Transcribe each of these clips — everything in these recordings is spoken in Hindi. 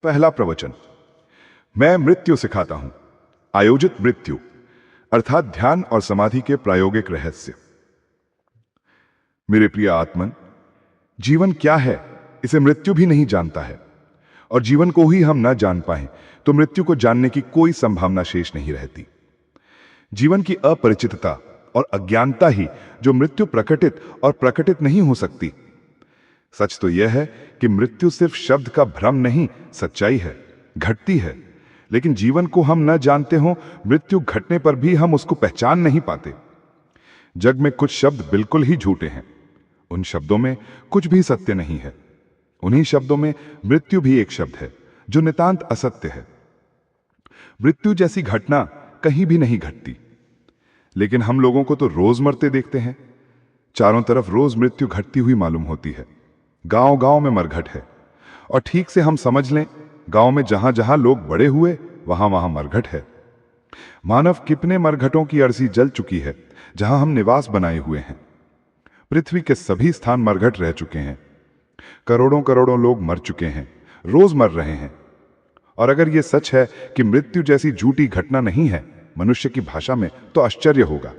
पहला प्रवचन। मैं मृत्यु सिखाता हूं। आयोजित मृत्यु अर्थात ध्यान और समाधि के प्रायोगिक रहस्य। मेरे प्रिय आत्मन, जीवन क्या है इसे मृत्यु भी नहीं जानता है, और जीवन को ही हम न जान पाए तो मृत्यु को जानने की कोई संभावना शेष नहीं रहती। जीवन की अपरिचितता और अज्ञानता ही जो मृत्यु प्रकटित और प्रकटित नहीं हो सकती। सच तो यह है कि मृत्यु सिर्फ शब्द का भ्रम नहीं, सच्चाई है, घटती है। लेकिन जीवन को हम न जानते हो, मृत्यु घटने पर भी हम उसको पहचान नहीं पाते। जग में कुछ शब्द बिल्कुल ही झूठे हैं, उन शब्दों में कुछ भी सत्य नहीं है। उन्हीं शब्दों में मृत्यु भी एक शब्द है जो नितांत असत्य है। मृत्यु जैसी घटना कहीं भी नहीं घटती, लेकिन हम लोगों को तो रोज मरते देखते हैं। चारों तरफ रोज मृत्यु घटती हुई मालूम होती है। गांव गांव में मरघट है, और ठीक से हम समझ लें, गांव में जहां जहां लोग बड़े हुए वहां वहां मरघट है। मानव कितने मरघटों की अर्जी जल चुकी है जहां हम निवास बनाए हुए हैं। पृथ्वी के सभी स्थान मरघट रह चुके हैं। करोड़ों करोड़ों लोग मर चुके हैं, रोज मर रहे हैं। और अगर यह सच है कि मृत्यु जैसी झूठी घटना नहीं है मनुष्य की भाषा में, तो आश्चर्य होगा।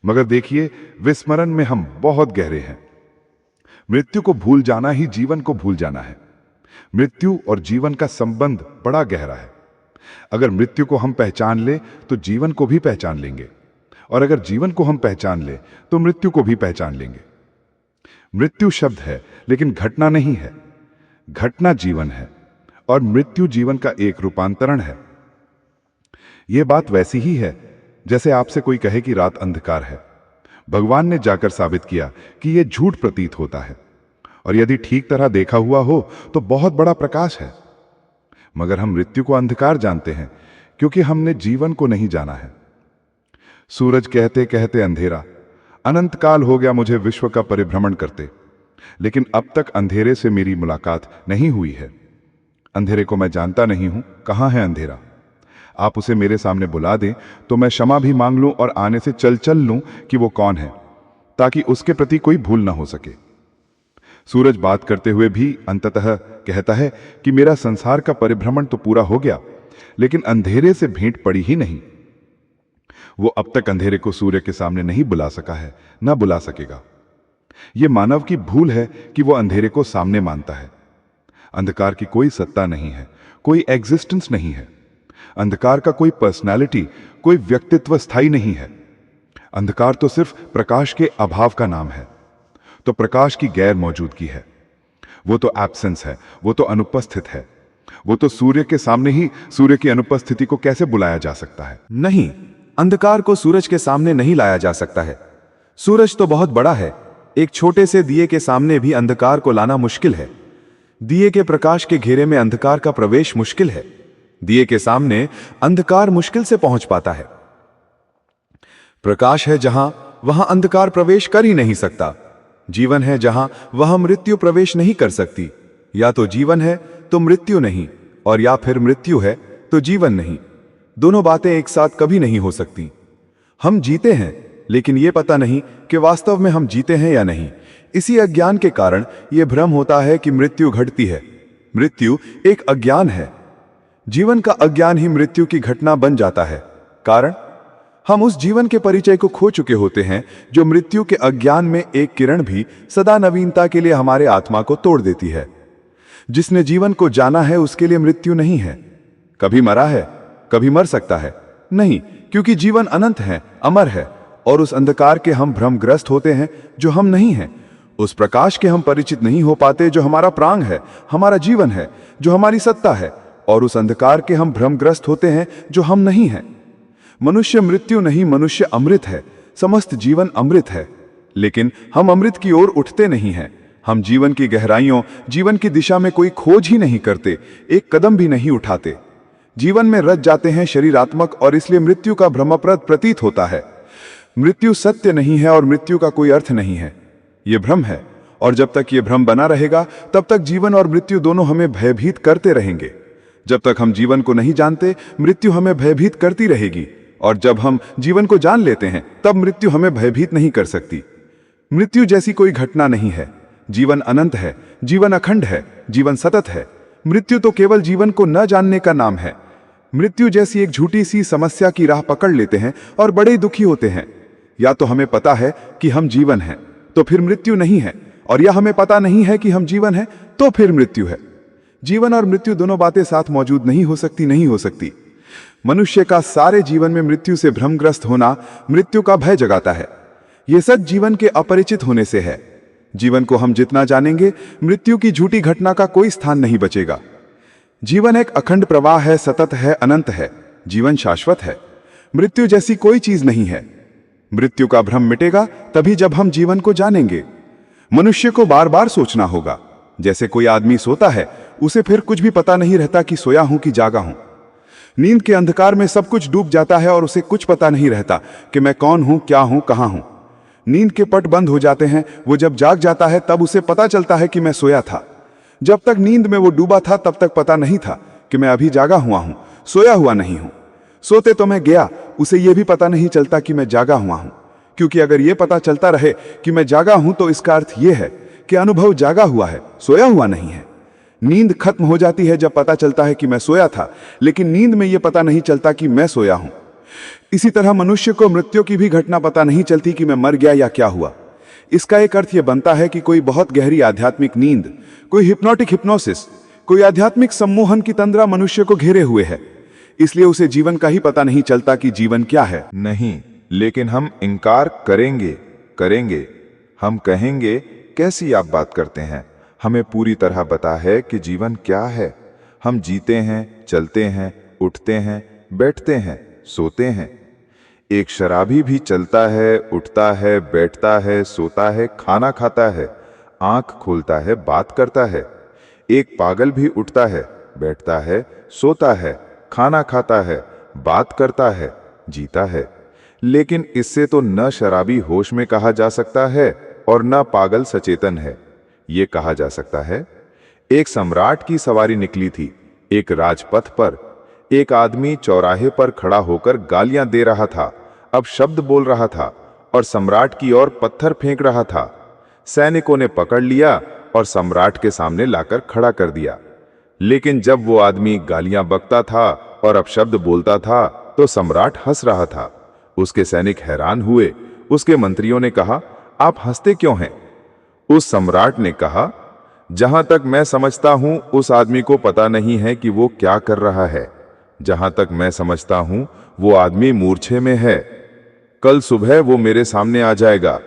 मगर देखिए, विस्मरण में हम बहुत गहरे हैं। मृत्यु को भूल जाना ही जीवन को भूल जाना है। मृत्यु और जीवन का संबंध बड़ा गहरा है। अगर मृत्यु को हम पहचान ले तो जीवन को भी पहचान लेंगे, और अगर जीवन को हम पहचान ले तो मृत्यु को भी पहचान लेंगे। मृत्यु शब्द है लेकिन घटना नहीं है। घटना जीवन है और मृत्यु जीवन का एक रूपांतरण है। यह बात वैसी ही है जैसे आपसे कोई कहे कि रात अंधकार है। भगवान ने जाकर साबित किया कि यह झूठ प्रतीत होता है, और यदि ठीक तरह देखा हुआ हो तो बहुत बड़ा प्रकाश है। मगर हम मृत्यु को अंधकार जानते हैं क्योंकि हमने जीवन को नहीं जाना है। सूरज कहते कहते अंधेरा, अनंत काल हो गया मुझे विश्व का परिभ्रमण करते, लेकिन अब तक अंधेरे से मेरी मुलाकात नहीं हुई है। अंधेरे को मैं जानता नहीं हूं, कहां है अंधेरा। आप उसे मेरे सामने बुला दें तो मैं क्षमा भी मांग लूं और आने से चल लूं कि वो कौन है, ताकि उसके प्रति कोई भूल ना हो सके। सूरज बात करते हुए भी अंततः कहता है कि मेरा संसार का परिभ्रमण तो पूरा हो गया, लेकिन अंधेरे से भेंट पड़ी ही नहीं। वो अब तक अंधेरे को सूर्य के सामने नहीं बुला सका है, ना बुला सकेगा। यह मानव की भूल है कि वो अंधेरे को सामने मानता है। अंधकार की कोई सत्ता नहीं है, कोई एग्जिस्टेंस नहीं है। अंधकार का कोई पर्सनालिटी, कोई व्यक्तित्व स्थायी नहीं है। अंधकार तो सिर्फ प्रकाश के अभाव का नाम है। तो प्रकाश की गैर मौजूदगी है, वो तो एब्सेंस है, वो तो अनुपस्थित है। वो तो सूर्य के सामने ही सूर्य की अनुपस्थिति को कैसे बुलाया जा सकता है? नहीं, अंधकार को सूरज के सामने नहीं लाया जा सकता है। सूरज तो बहुत बड़ा है। एक छोटे से दिए के सामने भी अंधकार को लाना मुश्किल है। दिए के प्रकाश के घेरे में अंधकार का प्रवेश मुश्किल है। दिए के सामने अंधकार मुश्किल से पहुंच पाता है। प्रकाश है जहां, वहां अंधकार प्रवेश कर ही नहीं सकता। जीवन है जहां, वहां मृत्यु प्रवेश नहीं कर सकती। या तो जीवन है तो मृत्यु नहीं, और या फिर मृत्यु है तो जीवन नहीं। दोनों बातें एक साथ कभी नहीं हो सकती। हम जीते हैं, लेकिन यह पता नहीं कि वास्तव में हम जीते हैं या नहीं। इसी अज्ञान के कारण यह भ्रम होता है कि मृत्यु घटती है। मृत्यु एक अज्ञान है। जीवन का अज्ञान ही मृत्यु की घटना बन जाता है। कारण, हम उस जीवन के परिचय को खो चुके होते हैं जो मृत्यु के अज्ञान में एक किरण भी सदा नवीनता के लिए हमारे आत्मा को तोड़ देती है। जिसने जीवन को जाना है उसके लिए मृत्यु नहीं है। कभी मरा है, कभी मर सकता है नहीं, क्योंकि जीवन अनंत है, अमर है। और उस अंधकार के हम भ्रमग्रस्त होते हैं जो हम नहीं हैं। उस प्रकाश के हम परिचित नहीं हो पाते जो हमारा प्राण है, हमारा जीवन है, जो हमारी सत्ता है। और उस अंधकार के हम भ्रमग्रस्त होते हैं जो हम नहीं हैं। मनुष्य मृत्यु नहीं, मनुष्य अमृत है। समस्त जीवन अमृत है, लेकिन हम अमृत की ओर उठते नहीं हैं। हम जीवन की गहराइयों, जीवन की दिशा में कोई खोज ही नहीं करते, एक कदम भी नहीं उठाते। जीवन में रच जाते हैं शरीरात्मक, और इसलिए मृत्यु का भ्रमप्रद प्रतीत होता है। मृत्यु सत्य नहीं है और मृत्यु का कोई अर्थ नहीं है। यह भ्रम है, और जब तक यह भ्रम बना रहेगा तब तक जीवन और मृत्यु दोनों हमें भयभीत करते रहेंगे। जब तक हम जीवन को नहीं जानते, मृत्यु हमें भयभीत करती रहेगी, और जब हम जीवन को जान लेते हैं तब मृत्यु हमें भयभीत नहीं कर सकती। मृत्यु जैसी कोई घटना नहीं है। जीवन अनंत है, जीवन अखंड है, जीवन सतत है। मृत्यु तो केवल जीवन को न जानने का नाम है। मृत्यु जैसी एक झूठी सी समस्या की राह पकड़ लेते हैं और बड़े दुखी होते हैं। या तो हमें पता है कि हम जीवन हैं, तो फिर मृत्यु नहीं है, और या हमें पता नहीं है कि हम जीवन हैं, तो फिर मृत्यु है। जीवन और मृत्यु दोनों बातें साथ मौजूद नहीं हो सकती। मनुष्य का सारे जीवन में मृत्यु से भ्रमग्रस्त होना मृत्यु का भय जगाता है। यह सच जीवन के अपरिचित होने से है। जीवन को हम जितना जानेंगे, मृत्यु की झूठी घटना का कोई स्थान नहीं बचेगा। जीवन एक अखंड प्रवाह है, सतत है, अनंत है। जीवन शाश्वत है। मृत्यु जैसी कोई चीज नहीं है। मृत्यु का भ्रम मिटेगा तभी जब हम जीवन को जानेंगे। मनुष्य को बार बार सोचना होगा। जैसे कोई आदमी सोता है, उसे फिर कुछ भी पता नहीं रहता कि सोया हूं कि जागा हूं। नींद के अंधकार में सब कुछ डूब जाता है और उसे कुछ पता नहीं रहता कि मैं कौन हूं, क्या हूं, कहां हूं। नींद के पट बंद हो जाते हैं। वो जब जाग जाता है तब उसे पता चलता है कि मैं सोया था। जब तक नींद में वो डूबा था तब तक पता नहीं था कि मैं अभी जागा हुआ हूं, सोया हुआ नहीं हूं। सोते तो मैं गया, उसे यह भी पता नहीं चलता कि मैं जागा हुआ हूं, क्योंकि अगर यह पता चलता रहे कि मैं जागा हूं तो इसका अर्थ यह है कि अनुभव जागा हुआ है, सोया हुआ नहीं है। नींद खत्म हो जाती है जब पता चलता है कि मैं सोया था, लेकिन नींद में यह पता नहीं चलता कि मैं सोया हूं। इसी तरह मनुष्य को मृत्यु की भी घटना पता नहीं चलती कि मैं मर गया या क्या हुआ। इसका एक अर्थ यह बनता है कि कोई बहुत गहरी आध्यात्मिक नींद, कोई हिप्नोटिक हिप्नोसिस, कोई आध्यात्मिक सम्मोहन की तंद्रा मनुष्य को घेरे हुए है। इसलिए उसे जीवन का ही पता नहीं चलता कि जीवन क्या है। नहीं, लेकिन हम इनकार करेंगे। हम कहेंगे, कैसी आप बात करते हैं? हमें पूरी तरह पता है कि जीवन क्या है। हम जीते हैं, चलते हैं, उठते हैं, बैठते हैं, सोते हैं। एक शराबी भी चलता है, उठता है, बैठता है, सोता है, खाना खाता है, आंख खोलता है, बात करता है। एक पागल भी उठता है, बैठता है, सोता है, खाना खाता है, बात करता है, जीता है। लेकिन इससे तो न शराबी होश में कहा जा सकता है और न पागल सचेतन है। ये कहा जा सकता है, एक सम्राट की सवारी निकली थी। एक राजपथ पर एक आदमी चौराहे पर खड़ा होकर गालियां दे रहा था, अब शब्द बोल रहा था और सम्राट की ओर पत्थर फेंक रहा था। सैनिकों ने पकड़ लिया और सम्राट के सामने लाकर खड़ा कर दिया। लेकिन जब वो आदमी गालियां बकता था और अपशब्द बोलता था तो सम्राट हंस रहा था। उसके सैनिक हैरान हुए। उसके मंत्रियों ने कहा, आप हंसते क्यों हैं? उस सम्राट ने कहा, जहां तक मैं समझता हूं उस आदमी को पता नहीं है कि वो क्या कर रहा है। जहां तक मैं समझता हूं वो आदमी मूर्छे में है। कल सुबह वो मेरे सामने आ जाएगा।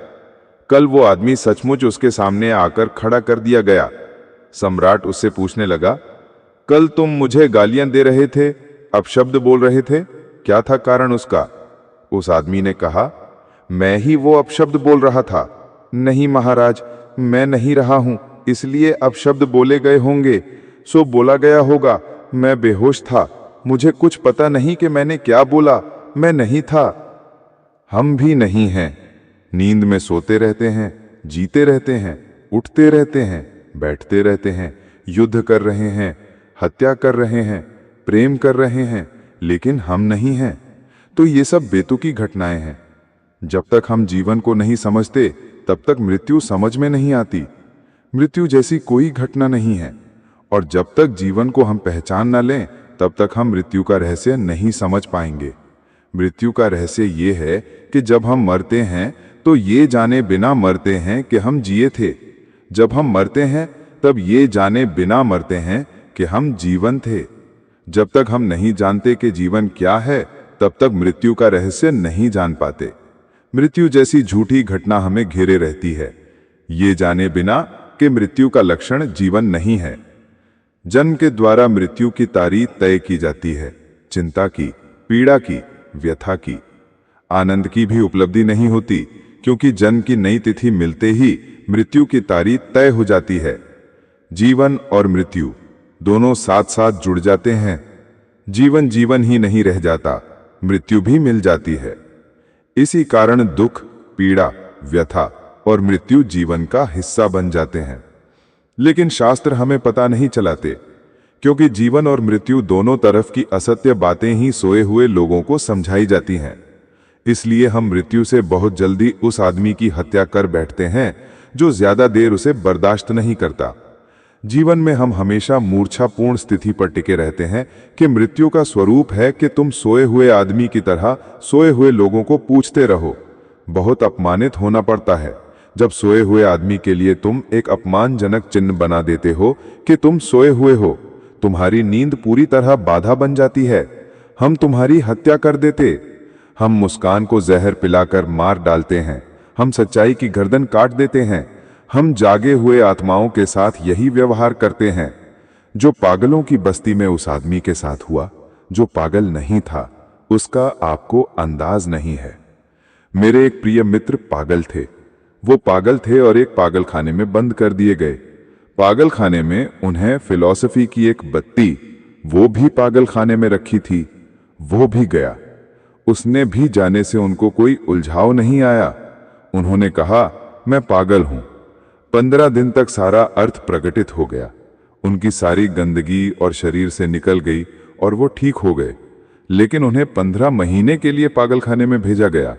कल वो आदमी सचमुच उसके सामने आकर खड़ा कर दिया गया। सम्राट उससे पूछने लगा, कल तुम मुझे गालियां दे रहे थे, अपशब्द बोल रहे थे, क्या था कारण उसका? उस आदमी ने कहा, मैं ही वो अपशब्द बोल रहा था। नहीं महाराज, मैं नहीं रहा हूं, इसलिए अपशब्द बोले गए होंगे, सो बोला गया होगा। मैं बेहोश था, मुझे कुछ पता नहीं कि मैंने क्या बोला, मैं नहीं था। हम भी नहीं हैं। नींद में सोते रहते हैं, जीते रहते हैं, उठते रहते हैं, बैठते रहते हैं, युद्ध कर रहे हैं, हत्या कर रहे हैं, प्रेम कर रहे हैं, लेकिन हम नहीं हैं। तो ये सब बेतुकी घटनाएं हैं। जब तक हम जीवन को नहीं समझते तब तक मृत्यु समझ में नहीं आती। मृत्यु जैसी कोई घटना नहीं है, और जब तक जीवन को हम पहचान न लें तब तक हम मृत्यु का रहस्य नहीं समझ पाएंगे। मृत्यु का रहस्य ये है कि जब हम मरते हैं तो ये जाने बिना मरते हैं कि हम जिए थे। जब हम मरते हैं तब ये जाने बिना मरते हैं कि हम जीवन थे। जब तक हम नहीं जानते कि जीवन क्या है तब तक मृत्यु का रहस्य नहीं जान पाते। मृत्यु जैसी झूठी घटना हमें घेरे रहती है, ये जाने बिना कि मृत्यु का लक्षण जीवन नहीं है। जन्म के द्वारा मृत्यु की तारीख तय की जाती है, चिंता की, पीड़ा की, व्यथा की। आनंद की भी उपलब्धि नहीं होती, क्योंकि जन्म की नई तिथि मिलते ही मृत्यु की तारीख तय हो जाती है। जीवन और मृत्यु दोनों साथ साथ जुड़ जाते हैं। जीवन जीवन ही नहीं रह जाता, मृत्यु भी मिल जाती है। इसी कारण दुख, पीड़ा, व्यथा और मृत्यु जीवन का हिस्सा बन जाते हैं। लेकिन शास्त्र हमें पता नहीं चलाते, क्योंकि जीवन और मृत्यु दोनों तरफ की असत्य बातें ही सोए हुए लोगों को समझाई जाती हैं। इसलिए हम मृत्यु से बहुत जल्दी उस आदमी की हत्या कर बैठते हैं जो ज्यादा देर उसे बर्दाश्त नहीं करता। जीवन में हम हमेशा मूर्छापूर्ण स्थिति पर टिके रहते हैं कि मृत्यु का स्वरूप है कि तुम सोए हुए आदमी की तरह सोए हुए लोगों को पूछते रहो। बहुत अपमानित होना पड़ता है जब सोए हुए आदमी के लिए तुम एक अपमानजनक चिन्ह बना देते हो कि तुम सोए हुए हो। तुम्हारी नींद पूरी तरह बाधा बन जाती है। हम तुम्हारी हत्या कर देते। हम मुस्कान को जहर पिलाकर मार डालते हैं। हम सच्चाई की गर्दन काट देते हैं। हम जागे हुए आत्माओं के साथ यही व्यवहार करते हैं जो पागलों की बस्ती में उस आदमी के साथ हुआ जो पागल नहीं था। उसका आपको अंदाज नहीं है। मेरे एक प्रिय मित्र पागल थे। वो पागल थे और एक पागल खाने में बंद कर दिए गए। पागल खाने में उन्हें फिलॉसफी की एक बत्ती, वो भी पागल खाने में रखी थी, वो भी गया। उसने भी जाने से उनको कोई उलझाव नहीं आया। उन्होंने कहा, मैं पागल हूं। 15 दिन तक सारा अर्थ प्रकटित हो गया। उनकी सारी गंदगी और शरीर से निकल गई और वो ठीक हो गए। लेकिन उन्हें 15 महीने के लिए पागलखाने में भेजा गया।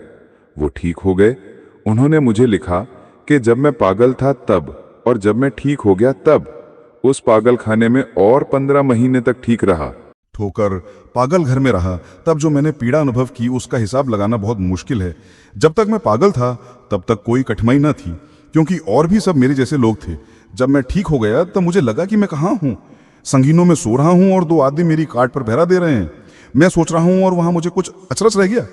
वो ठीक हो गए। उन्होंने मुझे लिखा कि जब मैं पागल था तब और जब मैं ठीक हो गया तब, उस पागलखाने में और 15 महीने तक ठीक रहा। ठोकर पागल घर में रहा तब जो मैंने पीड़ा अनुभव की उसका हिसाब लगाना बहुत मुश्किल है। जब तक मैं पागल था तब तक कोई कठिनाई न थी, क्योंकि और भी सब मेरे जैसे लोग थे। जब मैं ठीक हो गया तब मुझे लगा कि मैं कहाँ हूँ। संगीनों में सो रहा हूँ और 2 आदमी मेरी काट पर पहरा दे रहे हैं। मैं सोच रहा हूँ और वहाँ मुझे कुछ अचरज रह गया।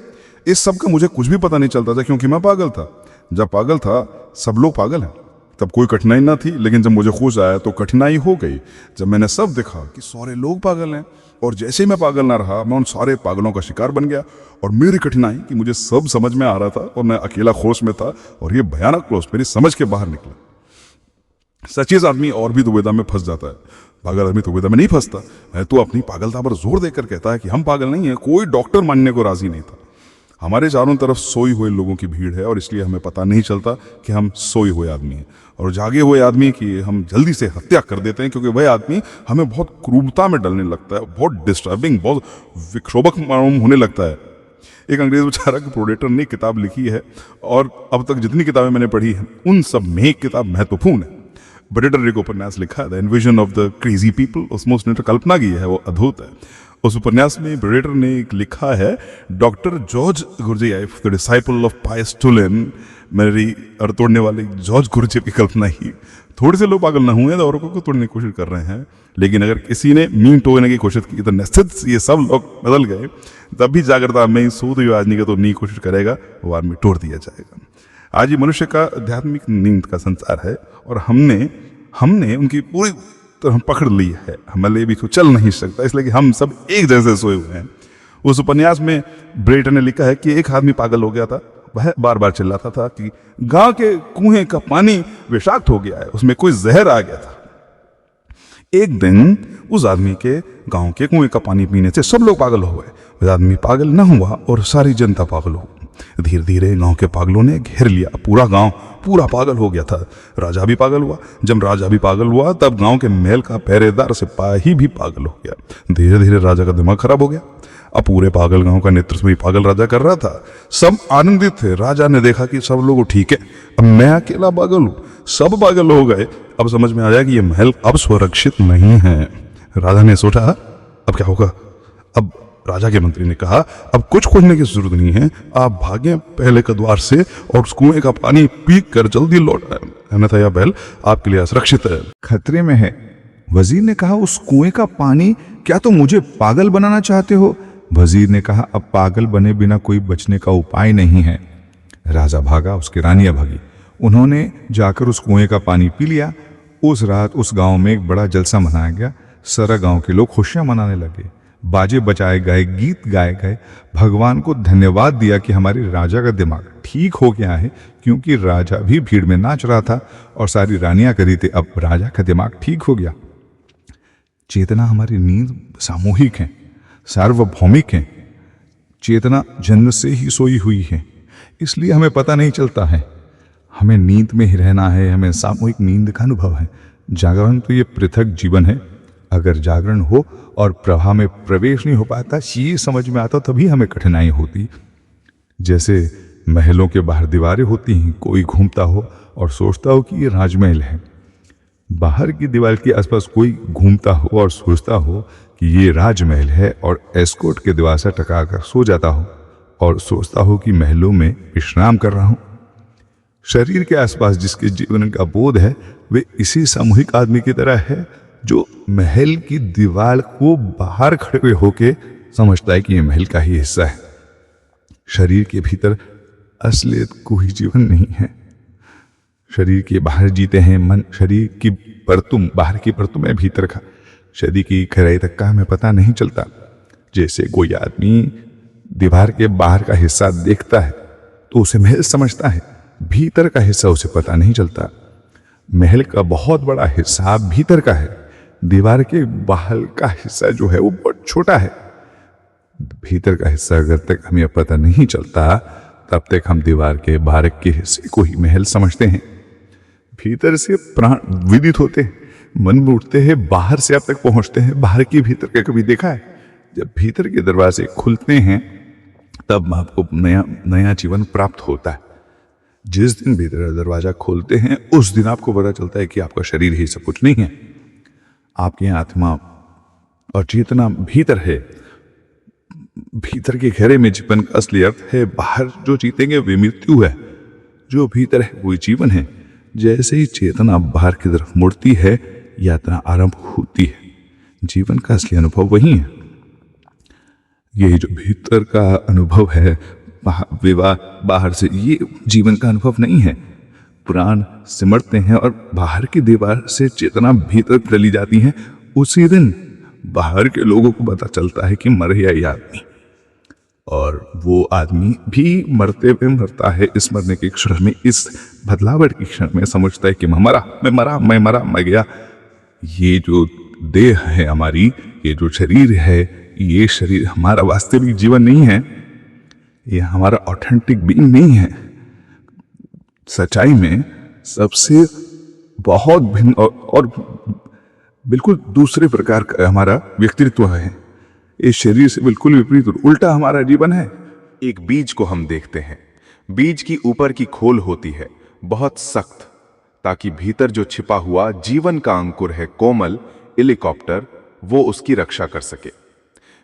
इस सब का मुझे कुछ भी पता नहीं चलता था, क्योंकि मैं पागल था। जब पागल था सब लोग पागल हैं, तब कोई कठिनाई ना थी। लेकिन जब मुझे होश आया तो कठिनाई हो गई। जब मैंने सब देखा कि सारे लोग पागल हैं और जैसे ही मैं पागल ना रहा, मैं उन सारे पागलों का शिकार बन गया। और मेरी कठिनाई कि मुझे सब समझ में आ रहा था और मैं अकेला होश में था, और ये भयानक क्लोज मेरी समझ के बाहर निकला। सचेत आदमी और भी दुविधा में फंस जाता है, पागल आदमी दुविधा में नहीं फंसता। मैं तो अपनी पागलता पर जोर देकर कहता है कि हम पागल नहीं है। कोई डॉक्टर मानने को राजी नहीं था। हमारे चारों तरफ सोई हुए लोगों की भीड़ है और इसलिए हमें पता नहीं चलता कि हम सोए हुए आदमी हैं। और जागे हुए आदमी की हम जल्दी से हत्या कर देते हैं, क्योंकि वह आदमी हमें बहुत क्रूरता में डलने लगता है, बहुत डिस्टर्बिंग, बहुत विक्षोभक मालूम होने लगता है। एक अंग्रेज बेचारा प्रोडेटर ने किताब लिखी है, और अब तक जितनी किताबें मैंने पढ़ी हैं उन सब में एक किताब महत्वपूर्ण है। प्रेडेटर ने एक उपन्यास लिखा है, the invasion of the crazy people. उसमें उसने जो कल्पना की है वो अद्भुत है। उस उपन्यास में प्रेडेटर ने एक लिखा है, doctor George Gurdjieff, the disciple of पायस टुलिन, मेरी अड़ तोड़ने वाले जॉर्ज गुरजेफ की कल्पना ही। थोड़े से लोग पागल न हुए तो औरों को तोड़ने की कोशिश कर रहे हैं, लेकिन अगर किसी ने मीन तोड़ने की कोशिश की तो निश्चित ये सब लोग बदल गए। तब भी जागृता में सोते हुए आदमी का तो नहीं कोशिश करेगा, वो आदमी तोड़ दिया जाएगा। आज ये मनुष्य का आध्यात्मिक नींद का संसार है, और हमने उनकी पूरी तरह पकड़ ली है। हमारे भी तो चल नहीं सकता, इसलिए कि हम सब एक जैसे सोए हुए हैं। उस उपन्यास में ब्रेटर ने लिखा है कि एक आदमी पागल हो गया था। वह बार बार चिल्लाता था कि गांव के कुएं का पानी विषाक्त हो गया है, उसमें कोई जहर आ गया था। एक दिन उस आदमी के गांव के कुएं का पानी पीने से सब लोग पागल हो गए। वह आदमी पागल न हुआ और सारी जनता पागल हो। धीरे धीरे गांव के पागलों ने घेर लिया। पूरा गांव पूरा पागल हो गया था। राजा भी पागल हुआ। जब राजा भी पागल हुआ तब गांव के महल का पहरेदार सिपाही भी पागल हो गया। धीरे धीरे राजा का दिमाग खराब हो गया। अब पूरे पागल गांव का नेतृत्व भी पागल राजा कर रहा था। सब आनंदित थे। राजा ने देखा कि सब लोग ठीक है, अब मैं अकेला पागल हूं। सब पागल हो गए। अब समझ में आया कि यह महल अब सुरक्षित नहीं है। राजा ने सोचा अब क्या होगा। अब राजा के मंत्री ने कहा, अब कुछ खोजने की जरूरत नहीं है, आप भागें पहले के द्वार से और उस कुएं का पानी पी कर जल्दी लौट आए, अन्यथा यह महल आपके लिए असुरक्षित है। खतरे में है। वजीर ने कहा, उस कुएं का पानी, क्या तुम मुझे पागल बनाना चाहते हो? वजीर ने कहा, अब पागल बने बिना कोई बचने का उपाय नहीं है। राजा भागा, उसकी रानियां भागी। उन्होंने जाकर उस कुएं का पानी पी लिया। उस रात उस गांव में एक बड़ा जलसा मनाया गया। सारा गांव के लोग खुशियां मनाने लगे। बाजे बजाए गए, गीत गाए गए, भगवान को धन्यवाद दिया कि हमारे राजा का दिमाग ठीक हो गया है, क्योंकि राजा भी भीड़ में नाच रहा था और सारी रानियां कह रही थी अब राजा का दिमाग ठीक हो गया। चेतना हमारी नींद सामूहिक है, सार्वभौमिक है। चेतना जन्म से ही सोई हुई है, इसलिए हमें पता नहीं चलता है। हमें नींद में ही रहना है, हमें सामूहिक नींद का अनुभव है। जागरण तो ये पृथक जीवन है। अगर जागरण हो और प्रवाह में प्रवेश नहीं हो पाता, ये समझ में आता, तभी हमें कठिनाई होती। जैसे महलों के बाहर दीवारें होती हैं, कोई घूमता हो और सोचता हो कि ये राजमहल है। बाहर की दीवार के आसपास कोई घूमता हो और सोचता हो कि ये राजमहल है और एस्कॉर्ट के दीवार से टकरा कर सो जाता हो और सोचता हो कि महलों में विश्राम कर रहा हूं। शरीर के आसपास जिसके जीवन का बोध है वे इसी सामूहिक आदमी की तरह है जो महल की दीवार को बाहर खड़े होके समझता है कि यह महल का ही हिस्सा है। शरीर के भीतर असलियत कोई जीवन नहीं है। शरीर के बाहर जीते हैं मन, शरीर की परतुम बाहर की परतुम है, भीतर का शरीर की गहराई तक का हमें पता नहीं चलता। जैसे कोई आदमी दीवार के बाहर का हिस्सा देखता है तो उसे महल समझता है, भीतर का हिस्सा उसे पता नहीं चलता। महल का बहुत बड़ा हिस्सा भीतर का है, दीवार के बाहर का हिस्सा जो है वो बहुत छोटा है। भीतर का हिस्सा अगर तक हमें पता नहीं चलता तब तक हम दीवार के बाहर के हिस्से को ही महल समझते हैं। भीतर से प्राण विदित होते हैं, मन में उठते हैं, बाहर से आप तक पहुंचते हैं। बाहर की भीतर का कभी देखा है? जब भीतर के दरवाजे खुलते हैं तब आपको नया जीवन प्राप्त होता है। जिस दिन भीतर का दरवाजा खोलते हैं उस दिन आपको पता चलता है कि आपका शरीर ही सब कुछ नहीं है। आपकी आत्मा और चेतना भीतर है। भीतर के घेरे में जीवन का असली अर्थ है। बाहर जो जीतेंगे वे मृत्यु है, जो भीतर है वही जीवन है। जैसे ही चेतना बाहर की तरफ मुड़ती है यात्रा आरंभ होती है। जीवन का असली अनुभव वही है। ये जो भीतर का अनुभव है विवाह बाहर से, ये जीवन का अनुभव नहीं है। प्राण सिमटते हैं और बाहर की दीवार से चेतना भीतर चली जाती है। उसी दिन बाहर के लोगों को पता चलता है कि मर गया ये आदमी, और वो आदमी भी मरते हुए मरता है। इस मरने के क्षण में, इस बदलावट के क्षण में समझता है कि मैं गया। ये जो देह है हमारी, ये जो शरीर है, ये शरीर हमारा वास्तविक जीवन नहीं है। ये हमारा ऑथेंटिक बीइंग नहीं है। सच्चाई में सबसे बहुत भिन्न और बिल्कुल दूसरे प्रकार का हमारा व्यक्तित्व है। इस शरीर से बिल्कुल विपरीत उल्टा हमारा जीवन है। एक बीज को हम देखते हैं। बीज की ऊपर की खोल होती है बहुत सख्त, ताकि भीतर जो छिपा हुआ जीवन का अंकुर है, कोमल हेलीकॉप्टर, वो उसकी रक्षा कर सके।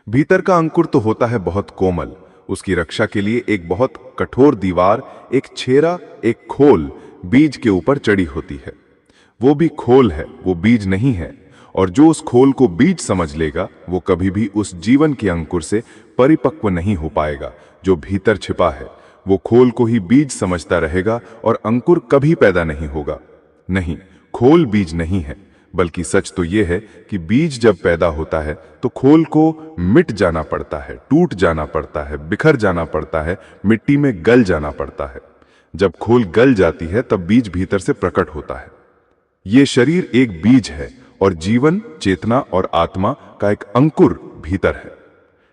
भीतर का अंकुर तो होता है बहुत कोमल, उसकी रक्षा के लिए एक बहुत कठोर दीवार, एक छेरा, एक खोल बीज के ऊपर चढ़ी होती है। वो भी खोल है, वो बीज नहीं है। और जो उस खोल को बीज समझ लेगा वो कभी भी उस जीवन के अंकुर से परिपक्व नहीं हो पाएगा जो भीतर छिपा है। वो खोल को ही बीज समझता रहेगा और अंकुर कभी पैदा नहीं होगा। नहीं, खोल बीज नहीं है, बल्कि सच तो ये है कि बीज जब पैदा होता है तो खोल को मिट जाना पड़ता है, टूट जाना पड़ता है, बिखर जाना पड़ता है, मिट्टी में गल जाना पड़ता है। जब खोल गल जाती है तब बीज भीतर से प्रकट होता है। ये शरीर एक बीज है और जीवन, चेतना और आत्मा का एक अंकुर भीतर है।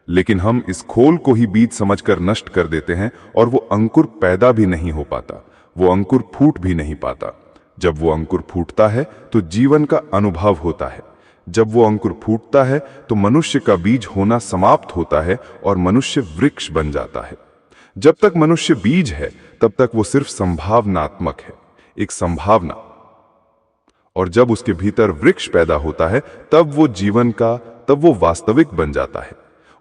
लेकिन हम इस खोल को ही बीज समझकर नष्ट कर देते हैं और वो अंकुर पैदा भी नहीं हो पाता, वो अंकुर फूट भी नहीं पाता। जब वो अंकुर फूटता है तो जीवन का अनुभव होता है। जब वो अंकुर फूटता है तो मनुष्य का बीज होना समाप्त होता है और मनुष्य वृक्ष बन जाता है। जब तक मनुष्य बीज है तब तक वो सिर्फ संभावनात्मक है, एक संभावना। और जब उसके भीतर वृक्ष पैदा होता है तब वो जीवन का, तब वो वास्तविक बन जाता है।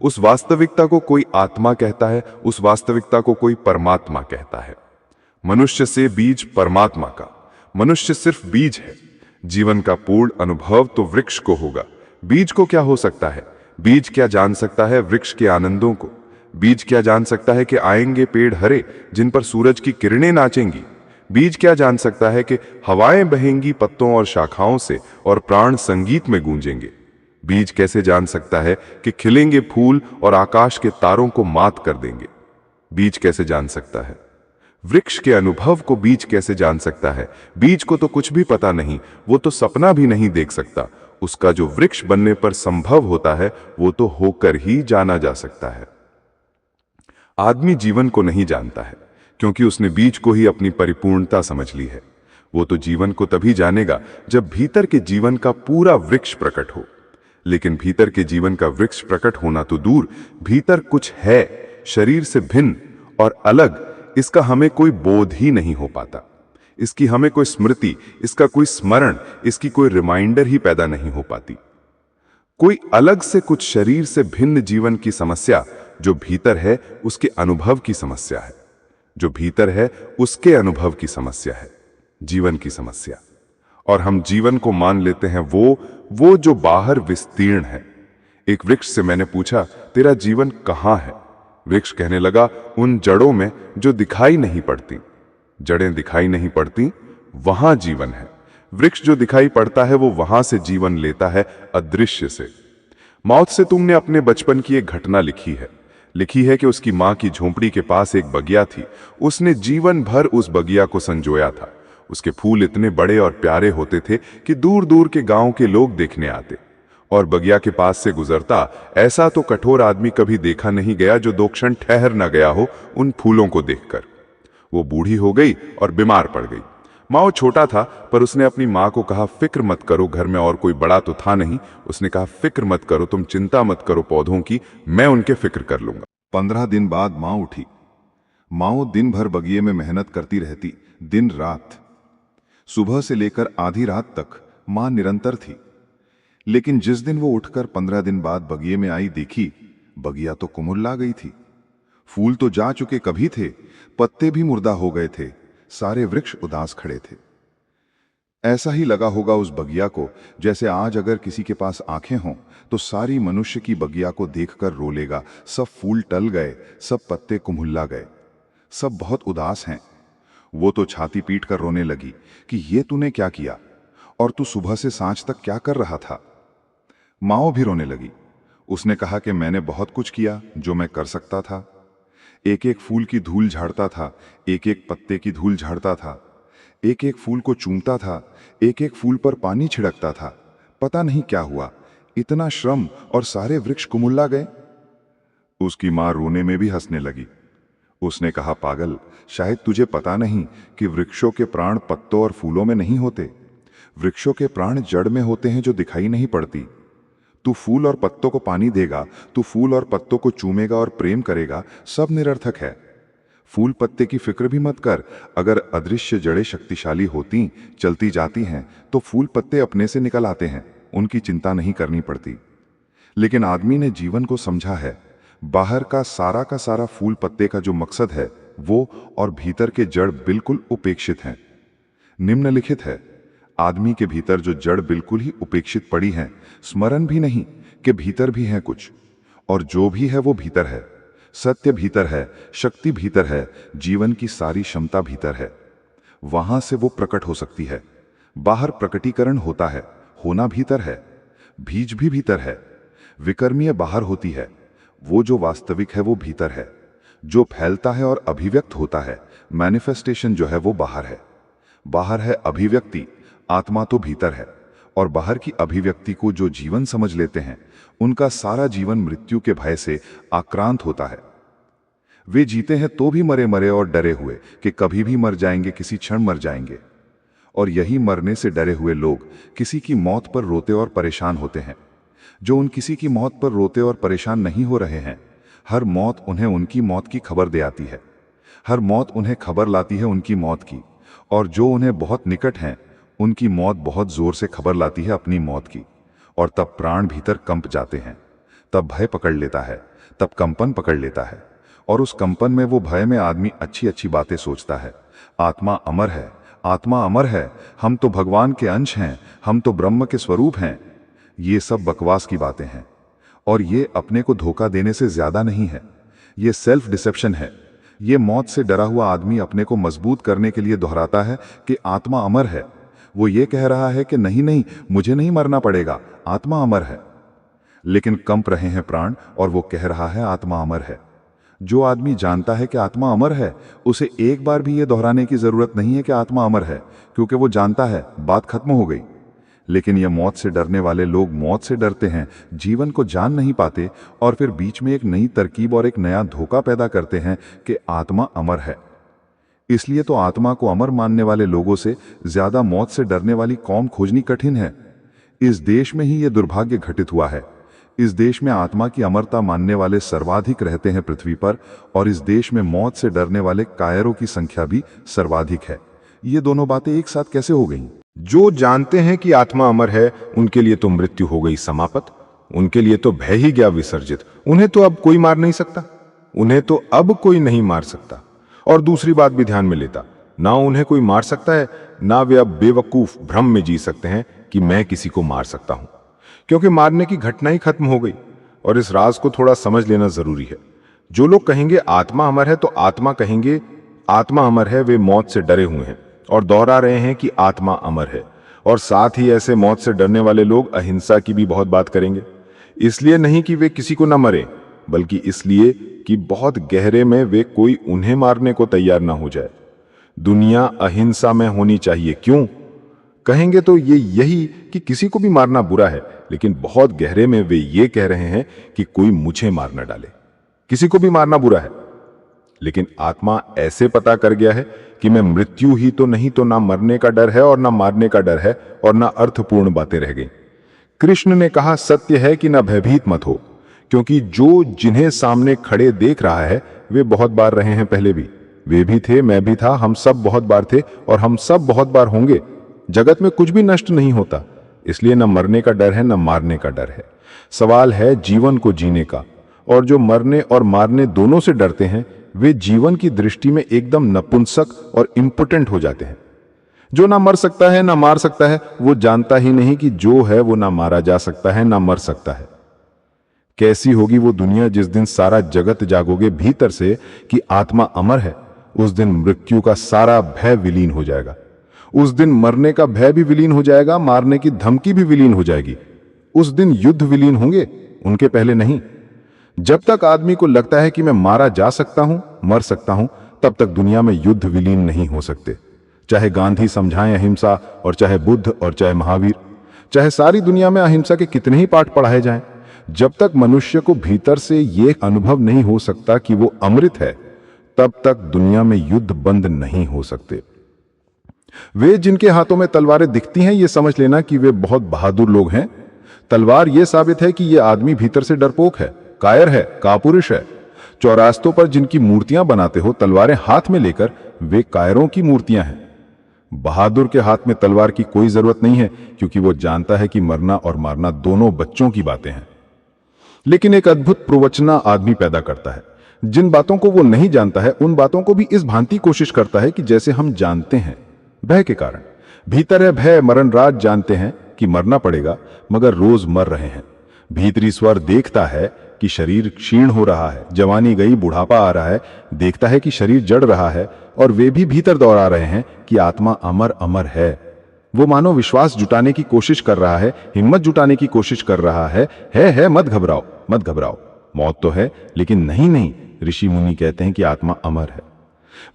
उस वास्तविकता को कोई आत्मा कहता है, उस वास्तविकता को कोई परमात्मा कहता है। मनुष्य से बीज परमात्मा का, मनुष्य सिर्फ बीज है। जीवन का पूर्ण अनुभव तो वृक्ष को होगा। बीज को क्या हो सकता है? बीज क्या जान सकता है वृक्ष के आनंदों को? बीज क्या जान सकता है कि आएंगे पेड़ हरे जिन पर सूरज की किरणें नाचेंगी? बीज क्या जान सकता है कि हवाएं बहेंगी पत्तों और शाखाओं से और प्राण संगीत में गूंजेंगे? बीज कैसे जान सकता है कि खिलेंगे फूल और आकाश के तारों को मात कर देंगे? बीज कैसे जान सकता है? वृक्ष के अनुभव को बीज कैसे जान सकता है? बीज को तो कुछ भी पता नहीं, वो तो सपना भी नहीं देख सकता। उसका जो वृक्ष बनने पर संभव होता है वो तो होकर ही जाना जा सकता है। आदमी जीवन को नहीं जानता है क्योंकि उसने बीज को ही अपनी परिपूर्णता समझ ली है। वो तो जीवन को तभी जानेगा जब भीतर के जीवन का पूरा वृक्ष प्रकट हो। लेकिन भीतर के जीवन का वृक्ष प्रकट होना तो दूर, भीतर कुछ है शरीर से भिन्न और अलग, इसका हमें कोई बोध ही नहीं हो पाता। इसकी हमें कोई स्मृति, इसका कोई स्मरण, इसकी कोई रिमाइंडर ही पैदा नहीं हो पाती। कोई अलग से कुछ शरीर से भिन्न जीवन की समस्या जो भीतर है उसके अनुभव की समस्या है, जो भीतर है उसके अनुभव की समस्या है, जीवन की समस्या। और हम जीवन को मान लेते हैं वो जो बाहर विस्तीर्ण है। एक वृक्ष से मैंने पूछा, तेरा जीवन कहाँ है? वृक्ष कहने लगा, उन जड़ों में जो दिखाई नहीं पड़ती। जड़ें दिखाई नहीं पड़ती, वहां जीवन है। वृक्ष जो दिखाई पड़ता है वो वहां से जीवन लेता है, अदृश्य से। माओ से तुमने अपने बचपन की एक घटना लिखी है कि उसकी मां की झोंपड़ी के पास एक बगिया थी। उसने जीवन भर उस बगिया को संजोया था। उसके फूल इतने बड़े और प्यारे होते थे कि दूर दूर के गांव के लोग देखने आते। और बगिया के पास से गुजरता ऐसा तो कठोर आदमी कभी देखा नहीं गया जो 2 क्षण ठहर न गया हो उन फूलों को देखकर। वो बूढ़ी हो गई और बीमार पड़ गई। माओ छोटा था, पर उसने अपनी माँ को कहा, फिक्र मत करो, घर में और कोई बड़ा तो था नहीं। उसने कहा, फिक्र मत करो, तुम चिंता मत करो पौधों की, मैं उनके फिक्र कर लूंगा। 15 दिन बाद माँ उठी। माँ दिन भर बगिए में मेहनत करती रहती, दिन रात। सुबह से लेकर आधी रात तक माँ निरंतर थी। लेकिन जिस दिन वो उठकर 15 दिन बाद बगिए में आई, देखी बगिया तो कुमुल्ला गई थी। फूल तो जा चुके कभी थे, पत्ते भी मुर्दा हो गए थे, सारे वृक्ष उदास खड़े थे। ऐसा ही लगा होगा उस बगिया को जैसे आज अगर किसी के पास आंखें हों तो सारी मनुष्य की बगिया को देखकर रो लेगा। सब फूल टल गए, सब पत्ते कुम्हुल्ला गए, सब बहुत उदास हैं। वो तो छाती पीट कर रोने लगी कि ये तूने क्या किया, और तू सुबह से सांझ तक क्या कर रहा था। माओ भी रोने लगी। उसने कहा कि मैंने बहुत कुछ किया जो मैं कर सकता था। एक एक फूल की धूल झाड़ता था, एक एक पत्ते की धूल झाड़ता था, एक एक फूल को चूमता था, एक एक फूल पर पानी छिड़कता था। पता नहीं क्या हुआ, इतना श्रम और सारे वृक्ष कुमुल्ला गए। उसकी मां रोने में भी हंसने लगी। उसने कहा, पागल, शायद तुझे पता नहीं कि वृक्षों के प्राण पत्तों और फूलों में नहीं होते। वृक्षों के प्राण जड़ में होते हैं जो दिखाई नहीं पड़ती। तू फूल और पत्तों को पानी देगा, तू फूल और पत्तों को चूमेगा और प्रेम करेगा, सब निरर्थक है। फूल पत्ते की फिक्र भी मत कर। अगर अदृश्य जड़ें शक्तिशाली होती, चलती जाती हैं, तो फूल पत्ते अपने से निकल आते हैं, उनकी चिंता नहीं करनी पड़ती। लेकिन आदमी ने जीवन को समझा है। बाहर का सारा फूल पत्ते का जो मकसद है वो और भीतर के जड़ बिल्कुल उपेक्षित हैं। निम्नलिखित है, आदमी के भीतर जो जड़ बिल्कुल ही उपेक्षित पड़ी हैं, स्मरण भी नहीं कि भीतर भी है कुछ, और जो भी है वो भीतर है। सत्य भीतर है, शक्ति भीतर है, जीवन की सारी क्षमता भीतर है। वहां से वो प्रकट हो सकती है। बाहर प्रकटीकरण होता है, होना भीतर है। बीज भी भीतर है, विकर्मीय बाहर होती है। वो जो वास्तविक है वो भीतर है। जो फैलता है और अभिव्यक्त होता है, मैनिफेस्टेशन जो है वो बाहर है। बाहर है अभिव्यक्ति, आत्मा तो भीतर है। और बाहर की अभिव्यक्ति को जो जीवन समझ लेते हैं, उनका सारा जीवन मृत्यु के भय से आक्रांत होता है। वे जीते हैं तो भी मरे मरे और डरे हुए कि कभी भी मर जाएंगे, किसी क्षण मर जाएंगे। और यही मरने से डरे हुए लोग किसी की मौत पर रोते और परेशान होते हैं। जो उन किसी की मौत पर रोते और परेशान नहीं हो रहे हैं, हर मौत उन्हें उनकी मौत की खबर दे आती है। हर मौत उन्हें खबर लाती है उनकी मौत की। और जो उन्हें बहुत निकट हैं, उनकी मौत बहुत जोर से खबर लाती है अपनी मौत की। और तब प्राण भीतर कंप जाते हैं, तब भय पकड़ लेता है, तब कंपन पकड़ लेता है। और उस कंपन में, वो भय में आदमी अच्छी अच्छी बातें सोचता है। आत्मा अमर है, आत्मा अमर है, हम तो भगवान के अंश हैं, हम तो ब्रह्म के स्वरूप हैं। ये सब बकवास की बातें हैं, और ये अपने को धोखा देने से ज्यादा नहीं है। ये सेल्फ डिसेप्शन है। ये मौत से डरा हुआ आदमी अपने को मजबूत करने के लिए दोहराता है कि आत्मा अमर है। वो ये कह रहा है कि नहीं नहीं, मुझे नहीं मरना पड़ेगा, आत्मा अमर है। लेकिन कंप रहे हैं प्राण, और वो कह रहा है आत्मा अमर है। जो आदमी जानता है कि आत्मा अमर है, उसे एक बार भी ये दोहराने की जरूरत नहीं है कि आत्मा अमर है, क्योंकि वो जानता है, बात खत्म हो गई। लेकिन ये मौत से डरने वाले लोग मौत से डरते हैं, जीवन को जान नहीं पाते, और फिर बीच में एक नई तरकीब और एक नया धोखा पैदा करते हैं कि आत्मा अमर है। इसलिए तो आत्मा को अमर मानने वाले लोगों से ज्यादा मौत से डरने वाली कौम खोजनी कठिन है। इस देश में ही ये दुर्भाग्य घटित हुआ है। इस देश में आत्मा की अमरता मानने वाले सर्वाधिक रहते हैं पृथ्वी पर, और इस देश में मौत से डरने वाले कायरों की संख्या भी सर्वाधिक है। ये दोनों बातें एक साथ कैसे हो गईं? जो जानते हैं कि आत्मा अमर है, उनके लिए तो मृत्यु हो गई समाप्त, उनके लिए तो भय ही गया विसर्जित। उन्हें तो अब कोई मार नहीं सकता, उन्हें तो अब कोई नहीं मार सकता। और दूसरी बात भी ध्यान में लेता, ना उन्हें कोई मार सकता है, ना वे अब बेवकूफ भ्रम में जी सकते हैं कि मैं किसी को मार सकता हूं, क्योंकि मारने की घटना ही खत्म हो गई। और इस राज को थोड़ा समझ लेना जरूरी है। जो लोग कहेंगे आत्मा अमर है, तो आत्मा कहेंगे आत्मा अमर है, वे मौत से डरे हुए हैं और दोहरा रहे हैं कि आत्मा अमर है। और साथ ही ऐसे मौत से डरने वाले लोग अहिंसा की भी बहुत बात करेंगे, इसलिए नहीं कि वे किसी को न मरे, बल्कि इसलिए कि बहुत गहरे में वे कोई उन्हें मारने को तैयार ना हो जाए। दुनिया अहिंसा में होनी चाहिए। क्यों कहेंगे तो ये यही कि किसी को भी मारना बुरा है, लेकिन बहुत गहरे में वे ये कह रहे हैं कि कोई मुझे मार न डाले। किसी को भी मारना बुरा है, लेकिन आत्मा ऐसे पता कर गया है कि मैं मृत्यु ही तो नहीं, तो ना मरने का डर है और ना मारने का डर है और ना अर्थपूर्ण बातें रह गई। कृष्ण ने कहा सत्य है कि ना भयभीत मत हो, क्योंकि जो जिन्हें सामने खड़े देख रहा है वे बहुत बार रहे हैं पहले भी। वे भी थे, मैं भी था, हम सब बहुत बार थे और हम सब बहुत बार होंगे। जगत में कुछ भी नष्ट नहीं होता, इसलिए न मरने का डर है न मारने का डर है। सवाल है जीवन को जीने का। और जो मरने और मारने दोनों से डरते हैं, वे जीवन की दृष्टि में एकदम नपुंसक और इम्पोर्टेंट हो जाते हैं। जो ना मर सकता है ना मार सकता है, वो जानता ही नहीं कि जो है वो ना मारा जा सकता है ना मर सकता है। कैसी होगी वो दुनिया जिस दिन सारा जगत जागोगे भीतर से कि आत्मा अमर है। उस दिन मृत्यु का सारा भय विलीन हो जाएगा। उस दिन मरने का भय भी विलीन हो जाएगा, मारने की धमकी भी विलीन हो जाएगी। उस दिन युद्ध विलीन होंगे, उनके पहले नहीं। जब तक आदमी को लगता है कि मैं मारा जा सकता हूं, मर सकता हूं, तब तक दुनिया में युद्ध विलीन नहीं हो सकते। चाहे गांधी समझाएं अहिंसा, और चाहे बुद्ध, और चाहे महावीर, चाहे सारी दुनिया में अहिंसा के कितने ही पाठ पढ़ाए जाएं, जब तक मनुष्य को भीतर से यह अनुभव नहीं हो सकता कि वो अमृत है, तब तक दुनिया में युद्ध बंद नहीं हो सकते। वे जिनके हाथों में तलवारें दिखती हैं, ये समझ लेना कि वे बहुत बहादुर लोग हैं। तलवार यह साबित है कि यह आदमी भीतर से डरपोक है, कायर है, कापुरुष है। चौरास्तों पर जिनकी मूर्तियां बनाते हो तलवारें हाथ में लेकर, वे कायरों की मूर्तियां हैं। बहादुर के हाथ में तलवार की कोई जरूरत नहीं है, क्योंकि वो जानता है कि मरना और मारना दोनों बच्चों की बातें हैं। लेकिन एक अद्भुत प्रवचना आदमी पैदा करता है। जिन बातों को वो नहीं जानता है, उन बातों को भी इस भांति कोशिश करता है कि जैसे हम जानते हैं। भय के कारण भीतर है भय, मरण राज जानते हैं कि मरना पड़ेगा, मगर रोज मर रहे हैं। भीतरी स्वर देखता है कि शरीर क्षीण हो रहा है, जवानी गई, बुढ़ापा आ रहा है, देखता है कि शरीर जड़ रहा है, और वे भी भीतर दोहरा रहे हैं कि आत्मा अमर अमर है। वो मानो विश्वास जुटाने की कोशिश कर रहा है, हिम्मत जुटाने की कोशिश कर रहा है, मत घबराओ, मत घबराओ। मौत तो है, लेकिन नहीं, ऋषि मुनि कहते हैं कि आत्मा अमर है।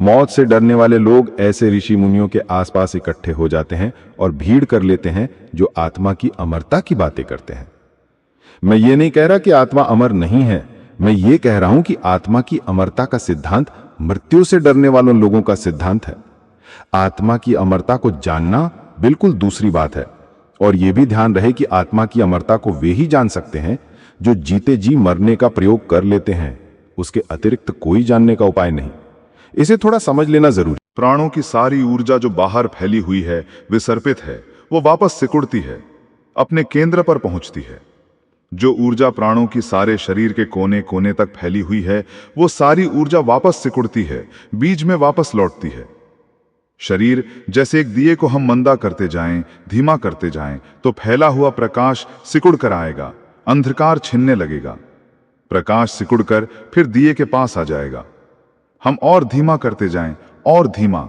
मौत से डरने वाले लोग ऐसे ऋषि मुनियों के आसपास इकट्ठे हो जाते हैं और भीड़ कर लेते हैं, जो आत्मा की अमरता की बातें करते हैं। मैं ये नहीं कह रहा कि आत्मा अमर नहीं है, मैं ये कह रहा हूं कि आत्मा की अमरता का सिद्धांत मृत्यु से डरने वालों लोगों का सिद्धांत है। आत्मा की अमरता को जानना बिल्कुल दूसरी बात है। और यह भी ध्यान रहे कि आत्मा की अमरता को वे ही जान सकते हैं जो जीते जी मरने का प्रयोग कर लेते हैं। उसके अतिरिक्त कोई जानने का उपाय नहीं। इसे थोड़ा समझ लेना जरूरी। प्राणों की सारी ऊर्जा जो बाहर फैली हुई है, विसर्पित है, वो वापस सिकुड़ती है, अपने केंद्र पर पहुंचती है। जो ऊर्जा प्राणों की सारे शरीर के कोने कोने तक फैली हुई है, वो सारी ऊर्जा वापस सिकुड़ती है, बीज में वापस लौटती है। शरीर जैसे एक दिए को हम मंदा करते जाएं, धीमा करते जाएं, तो फैला हुआ प्रकाश सिकुड़ कर आएगा, अंधकार छिनने लगेगा। प्रकाश सिकुड़कर फिर दिए के पास आ जाएगा। हम और धीमा करते जाएं, और धीमा,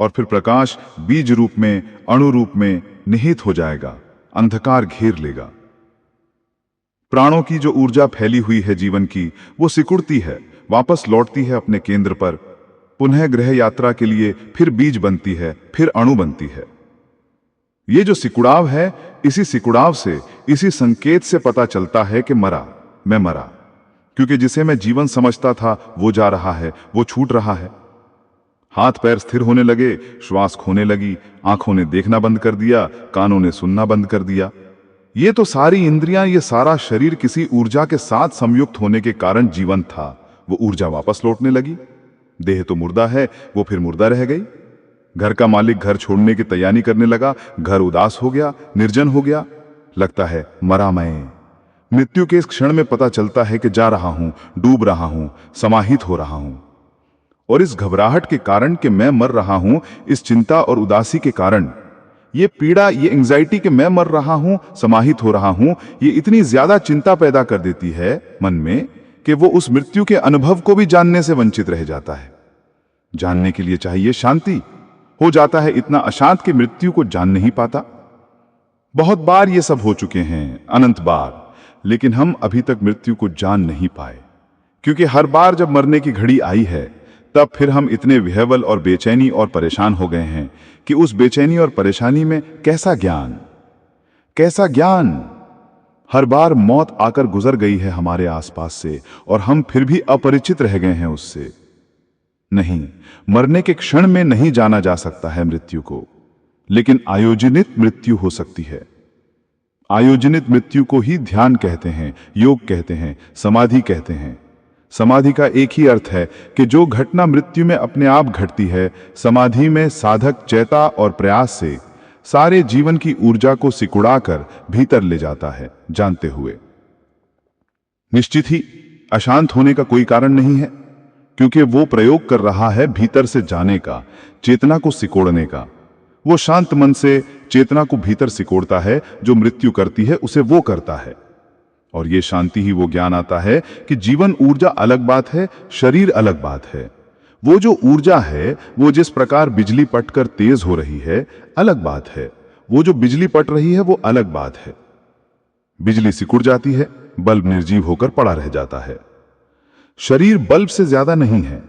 और फिर प्रकाश बीज रूप में, अणु रूप में निहित हो जाएगा, अंधकार घेर लेगा। प्राणों की जो ऊर्जा फैली हुई है जीवन की, वो सिकुड़ती है, वापस लौटती है अपने केंद्र पर, पुनः ग्रह यात्रा के लिए फिर बीज बनती है, फिर अणु बनती है। ये जो सिकुड़ाव है, इसी सिकुड़ाव से, इसी संकेत से पता चलता है कि मरा, मैं मरा, क्योंकि जिसे मैं जीवन समझता था वो जा रहा है, वो छूट रहा है। हाथ पैर स्थिर होने लगे, श्वास खोने लगी, आंखों ने देखना बंद कर दिया, कानों ने सुनना बंद कर दिया। ये तो सारी इंद्रियां, ये सारा शरीर किसी ऊर्जा के साथ संयुक्त होने के कारण जीवन था। वो ऊर्जा वापस लौटने लगी। देह तो मुर्दा है, वो फिर मुर्दा रह गई। घर का मालिक घर छोड़ने की तैयारी करने लगा। घर उदास हो गया, निर्जन हो गया। लगता है मरा मैं। मृत्यु के इस क्षण में पता चलता है कि जा रहा हूं, डूब रहा हूं, समाहित हो रहा हूं। और इस घबराहट के कारण कि मैं मर रहा हूं, इस चिंता और उदासी के कारण, ये पीड़ा, ये एंजाइटी कि मैं मर रहा हूं, समाहित हो रहा हूं, ये इतनी ज्यादा चिंता पैदा कर देती है मन में कि वो उस मृत्यु के अनुभव को भी जानने से वंचित रह जाता है। जानने के लिए चाहिए शांति, हो जाता है इतना अशांत कि मृत्यु को जान नहीं पाता। बहुत बार ये सब हो चुके हैं, अनंत बार, लेकिन हम अभी तक मृत्यु को जान नहीं पाए, क्योंकि हर बार जब मरने की घड़ी आई है तब फिर हम इतने विह्वल और बेचैनी और परेशान हो गए हैं कि उस बेचैनी और परेशानी में कैसा ज्ञान। हर बार मौत आकर गुजर गई है हमारे आसपास से और हम फिर भी अपरिचित रह गए हैं उससे। नहीं, मरने के क्षण में नहीं जाना जा सकता है मृत्यु को, लेकिन आयोजनित मृत्यु हो सकती है। आयोजनित मृत्यु को ही ध्यान कहते हैं, योग कहते हैं, समाधि कहते हैं। समाधि का एक ही अर्थ है कि जो घटना मृत्यु में अपने आप घटती है, समाधि में साधक चेता और प्रयास से सारे जीवन की ऊर्जा को सिकुड़ाकर भीतर ले जाता है, जानते हुए। निश्चित ही अशांत होने का कोई कारण नहीं है, क्योंकि वो प्रयोग कर रहा है भीतर से जाने का, चेतना को सिकोड़ने का। वो शांत मन से चेतना को भीतर सिकोड़ता है। जो मृत्यु करती है उसे वो करता है। और ये शांति ही वो ज्ञान आता है कि जीवन ऊर्जा अलग बात है, शरीर अलग बात है। वो जो ऊर्जा है, वो जिस प्रकार बिजली पटकर तेज हो रही है, अलग बात है। वो जो बिजली पट रही है वो अलग बात है। बिजली सिकुड़ जाती है, बल्ब निर्जीव होकर पड़ा रह जाता है। शरीर बल्ब से ज्यादा नहीं है।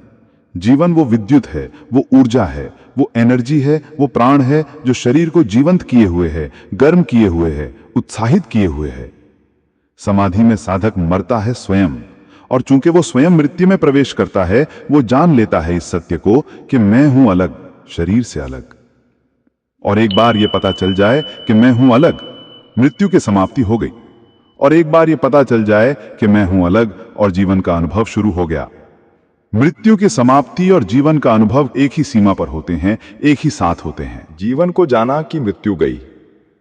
जीवन वो विद्युत है, वो ऊर्जा है, वो एनर्जी है, वो प्राण है जो शरीर को जीवंत किए हुए है, गर्म किए हुए है, उत्साहित किए हुए है। समाधि में साधक मरता है स्वयं, और चूंकि वो स्वयं मृत्यु में प्रवेश करता है, वो जान लेता है इस सत्य को कि मैं हूं अलग, शरीर से अलग। और एक बार ये पता चल जाए कि मैं हूं अलग, मृत्यु की समाप्ति हो गई। और एक बार ये पता चल जाए कि मैं हूं अलग, और जीवन का अनुभव शुरू हो गया। मृत्यु की समाप्ति और जीवन का अनुभव एक ही सीमा पर होते हैं, एक ही साथ होते हैं। जीवन को जाना कि मृत्यु गई,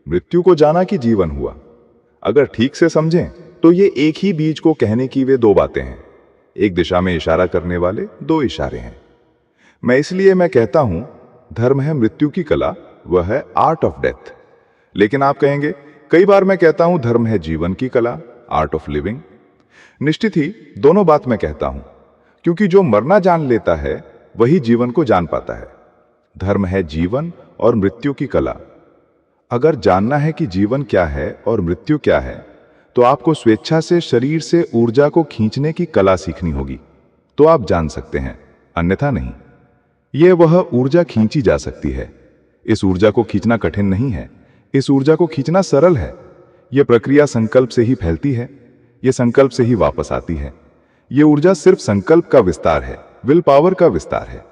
मृत्यु को जाना कि जीवन हुआ। अगर ठीक से समझें तो ये एक ही बीज को कहने की वे दो बातें हैं। एक दिशा में इशारा करने वाले दो इशारे हैं। मैं कहता हूं धर्म है मृत्यु की कला, वह है आर्ट ऑफ डेथ। लेकिन आप कहेंगे कई बार मैं कहता हूं धर्म है जीवन की कला, आर्ट ऑफ लिविंग। निश्चित ही दोनों बात मैं कहता हूं, क्योंकि जो मरना जान लेता है वही जीवन को जान पाता है। धर्म है जीवन और मृत्यु की कला। अगर जानना है कि जीवन क्या है और मृत्यु क्या है, तो आपको स्वेच्छा से शरीर से ऊर्जा को खींचने की कला सीखनी होगी, तो आप जान सकते हैं, अन्यथा नहीं। यह वह ऊर्जा खींची जा सकती है। इस ऊर्जा को खींचना कठिन नहीं है, इस ऊर्जा को खींचना सरल है। यह प्रक्रिया संकल्प से ही फैलती है, यह संकल्प से ही वापस आती है। यह ऊर्जा सिर्फ संकल्प का विस्तार है, विल पावर का विस्तार है।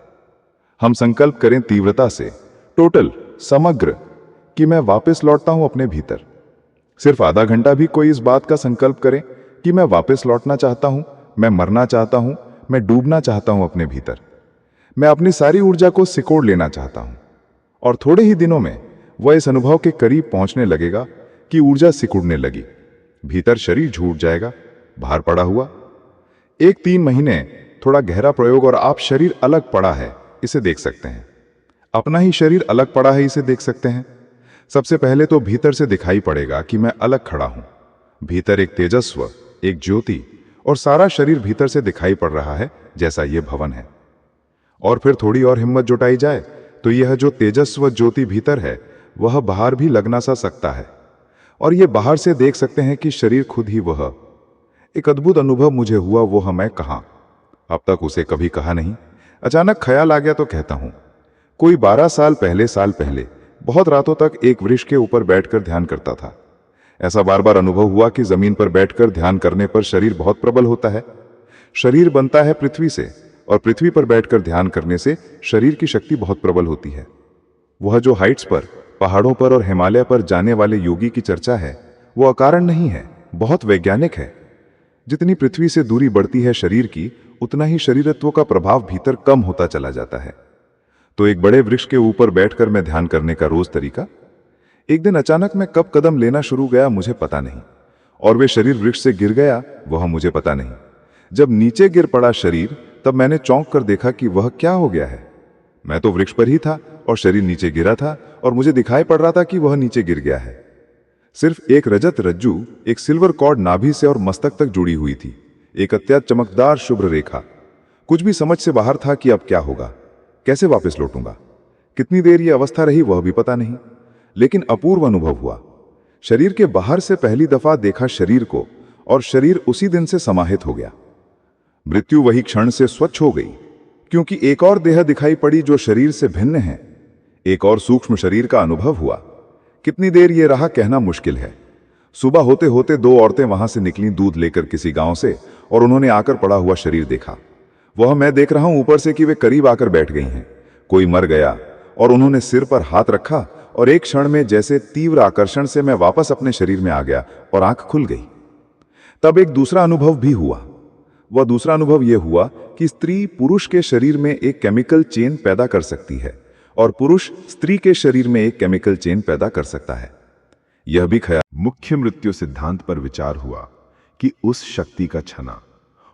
हम संकल्प करें तीव्रता से, टोटल, समग्र, कि मैं वापस लौटता हूं अपने भीतर। सिर्फ आधा घंटा भी कोई इस बात का संकल्प करें कि मैं वापस लौटना चाहता हूं, मैं मरना चाहता हूं, मैं डूबना चाहता हूं अपने भीतर, मैं अपनी सारी ऊर्जा को सिकोड़ लेना चाहता हूं। और थोड़े ही दिनों में वह इस अनुभव के करीब पहुंचने लगेगा कि ऊर्जा सिकुड़ने लगी, भीतर शरीर झूठ जाएगा, बाहर पड़ा हुआ। 1-3 महीने थोड़ा गहरा प्रयोग और आप शरीर अलग पड़ा है इसे देख सकते हैं। अपना ही शरीर अलग पड़ा है इसे देख सकते हैं। सबसे पहले तो भीतर से दिखाई पड़ेगा कि मैं अलग खड़ा हूं। भीतर एक तेजस्व, एक ज्योति, और सारा शरीर भीतर से दिखाई पड़ रहा है जैसा यह भवन है। और फिर थोड़ी और हिम्मत जुटाई जाए तो यह जो तेजस्व ज्योति भीतर है वह बाहर भी लगना सा सकता है, और यह बाहर से देख सकते हैं कि शरीर खुद ही वह। एक अद्भुत अनुभव मुझे हुआ, वो मैं कहा, अब तक उसे कभी कहा नहीं। अचानक ख्याल आ गया तो कहता हूं। कोई 12 साल पहले बहुत रातों तक एक वृक्ष के ऊपर बैठकर ध्यान करता था। ऐसा बार बार अनुभव हुआ कि जमीन पर बैठकर ध्यान करने पर शरीर बहुत प्रबल होता है। शरीर बनता है पृथ्वी से, और पृथ्वी पर बैठकर ध्यान करने से शरीर की शक्ति बहुत प्रबल होती है। वह जो हाइट्स पर, पहाड़ों पर और हिमालय पर जाने वाले योगी की चर्चा है, वो अकारण नहीं है, बहुत वैज्ञानिक है। जितनी पृथ्वी से दूरी बढ़ती है शरीर की, उतना ही शरीरत्व का प्रभाव भीतर कम होता चला जाता है। तो एक बड़े वृक्ष के ऊपर बैठकर मैं ध्यान करने का रोज तरीका। एक दिन अचानक मैं कब कदम लेना शुरू गया मुझे पता नहीं, और वे शरीर वृक्ष से गिर गया वह मुझे पता नहीं। जब नीचे गिर पड़ा शरीर, तब मैंने चौंक कर देखा कि वह क्या हो गया है। मैं तो वृक्ष पर ही था और शरीर नीचे गिरा था, और मुझे दिखाई पड़ रहा था कि वह नीचे गिर गया है। सिर्फ एक रजत रज्जू, एक सिल्वर कॉर्ड नाभि से और मस्तक तक जुड़ी हुई थी, एक अत्यंत चमकदार शुभ्र रेखा। कुछ भी समझ से बाहर था कि अब क्या होगा, कैसे वापस लौटूंगा, कितनी देर यह अवस्था रही वह भी पता नहीं। लेकिन अपूर्व अनुभव हुआ। शरीर के बाहर से पहली दफा देखा शरीर को, और शरीर उसी दिन से समाहित हो गया। मृत्यु वही क्षण से स्वच्छ हो गई, क्योंकि एक और देह दिखाई पड़ी जो शरीर से भिन्न है। एक और सूक्ष्म शरीर का अनुभव हुआ। कितनी देर यह रहा कहना मुश्किल है। सुबह होते होते दो औरतें वहां से निकली दूध लेकर किसी गांव से, और उन्होंने आकर पड़ा हुआ शरीर देखा। वह मैं देख रहा हूं ऊपर से कि वे करीब आकर बैठ गई हैं। कोई मर गया, और उन्होंने सिर पर हाथ रखा, और एक क्षण में जैसे तीव्र आकर्षण से मैं वापस अपने शरीर में आ गया और आंख खुल गई। तब एक दूसरा अनुभव भी हुआ। वह दूसरा अनुभव यह हुआ कि स्त्री पुरुष के शरीर में एक केमिकल चेन पैदा कर सकती है, और पुरुष स्त्री के शरीर में एक केमिकल चेन पैदा कर सकता है। यह भी ख्याल मुख्य मृत्यु सिद्धांत पर विचार हुआ कि उस शक्ति का छना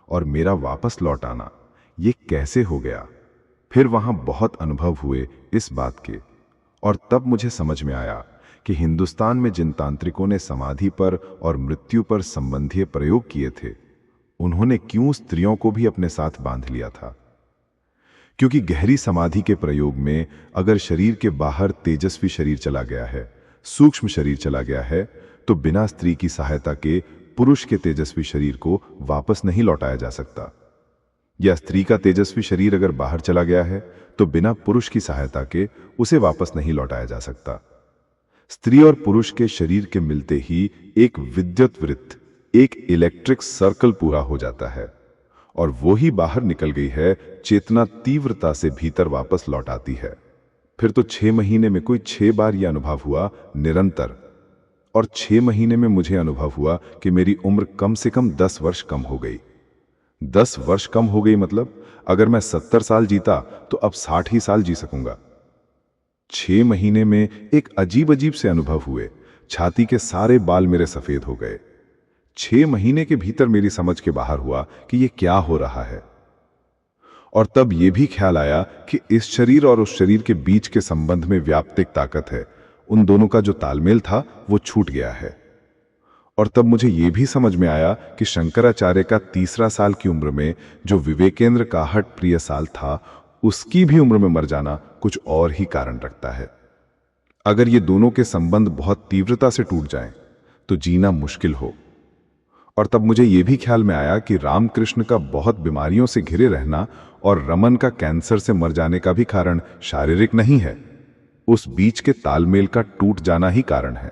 और मेरा वापस लौट आना ये कैसे हो गया। फिर वहां बहुत अनुभव हुए इस बात के, और तब मुझे समझ में आया कि हिंदुस्तान में जिन तांत्रिकों ने समाधि पर और मृत्यु पर संबंधी प्रयोग किए थे, उन्होंने क्यों स्त्रियों को भी अपने साथ बांध लिया था। क्योंकि गहरी समाधि के प्रयोग में अगर शरीर के बाहर तेजस्वी शरीर चला गया है, सूक्ष्म शरीर चला गया है, तो बिना स्त्री की सहायता के पुरुष के तेजस्वी शरीर को वापस नहीं लौटाया जा सकता। या स्त्री का तेजस्वी शरीर अगर बाहर चला गया है, तो बिना पुरुष की सहायता के उसे वापस नहीं लौटाया जा सकता। स्त्री और पुरुष के शरीर के मिलते ही एक विद्युत वृत्त, एक इलेक्ट्रिक सर्कल पूरा हो जाता है, और वो ही बाहर निकल गई है, चेतना तीव्रता से भीतर वापस लौट आती है। फिर तो 6 महीने में कोई 6 बार यह अनुभव हुआ निरंतर, और 6 महीने में मुझे अनुभव हुआ कि मेरी उम्र कम से कम 10 वर्ष कम हो गई। 10 वर्ष कम हो गई मतलब अगर मैं 70 साल जीता तो अब 60 ही साल जी सकूंगा। 6 महीने में एक अजीब अजीब से अनुभव हुए। छाती के सारे बाल मेरे सफेद हो गए। 6 महीने के भीतर मेरी समझ के बाहर हुआ कि यह क्या हो रहा है। और तब यह भी ख्याल आया कि इस शरीर और उस शरीर के बीच के संबंध में व्याप्त एक ताकत है। उन दोनों का जो तालमेल था वो छूट गया है। और तब मुझे यह भी समझ में आया कि शंकराचार्य का 3 साल की उम्र में जो विवेकेंद्र काहट प्रिय साल था, उसकी भी उम्र में मर जाना कुछ और ही कारण रखता है। अगर ये दोनों के संबंध बहुत तीव्रता से टूट जाएं, तो जीना मुश्किल हो। और तब मुझे यह भी ख्याल में आया कि रामकृष्ण का बहुत बीमारियों से घिरे रहना और रमन का कैंसर से मर जाने का भी कारण शारीरिक नहीं है, उस बीच के तालमेल का टूट जाना ही कारण है।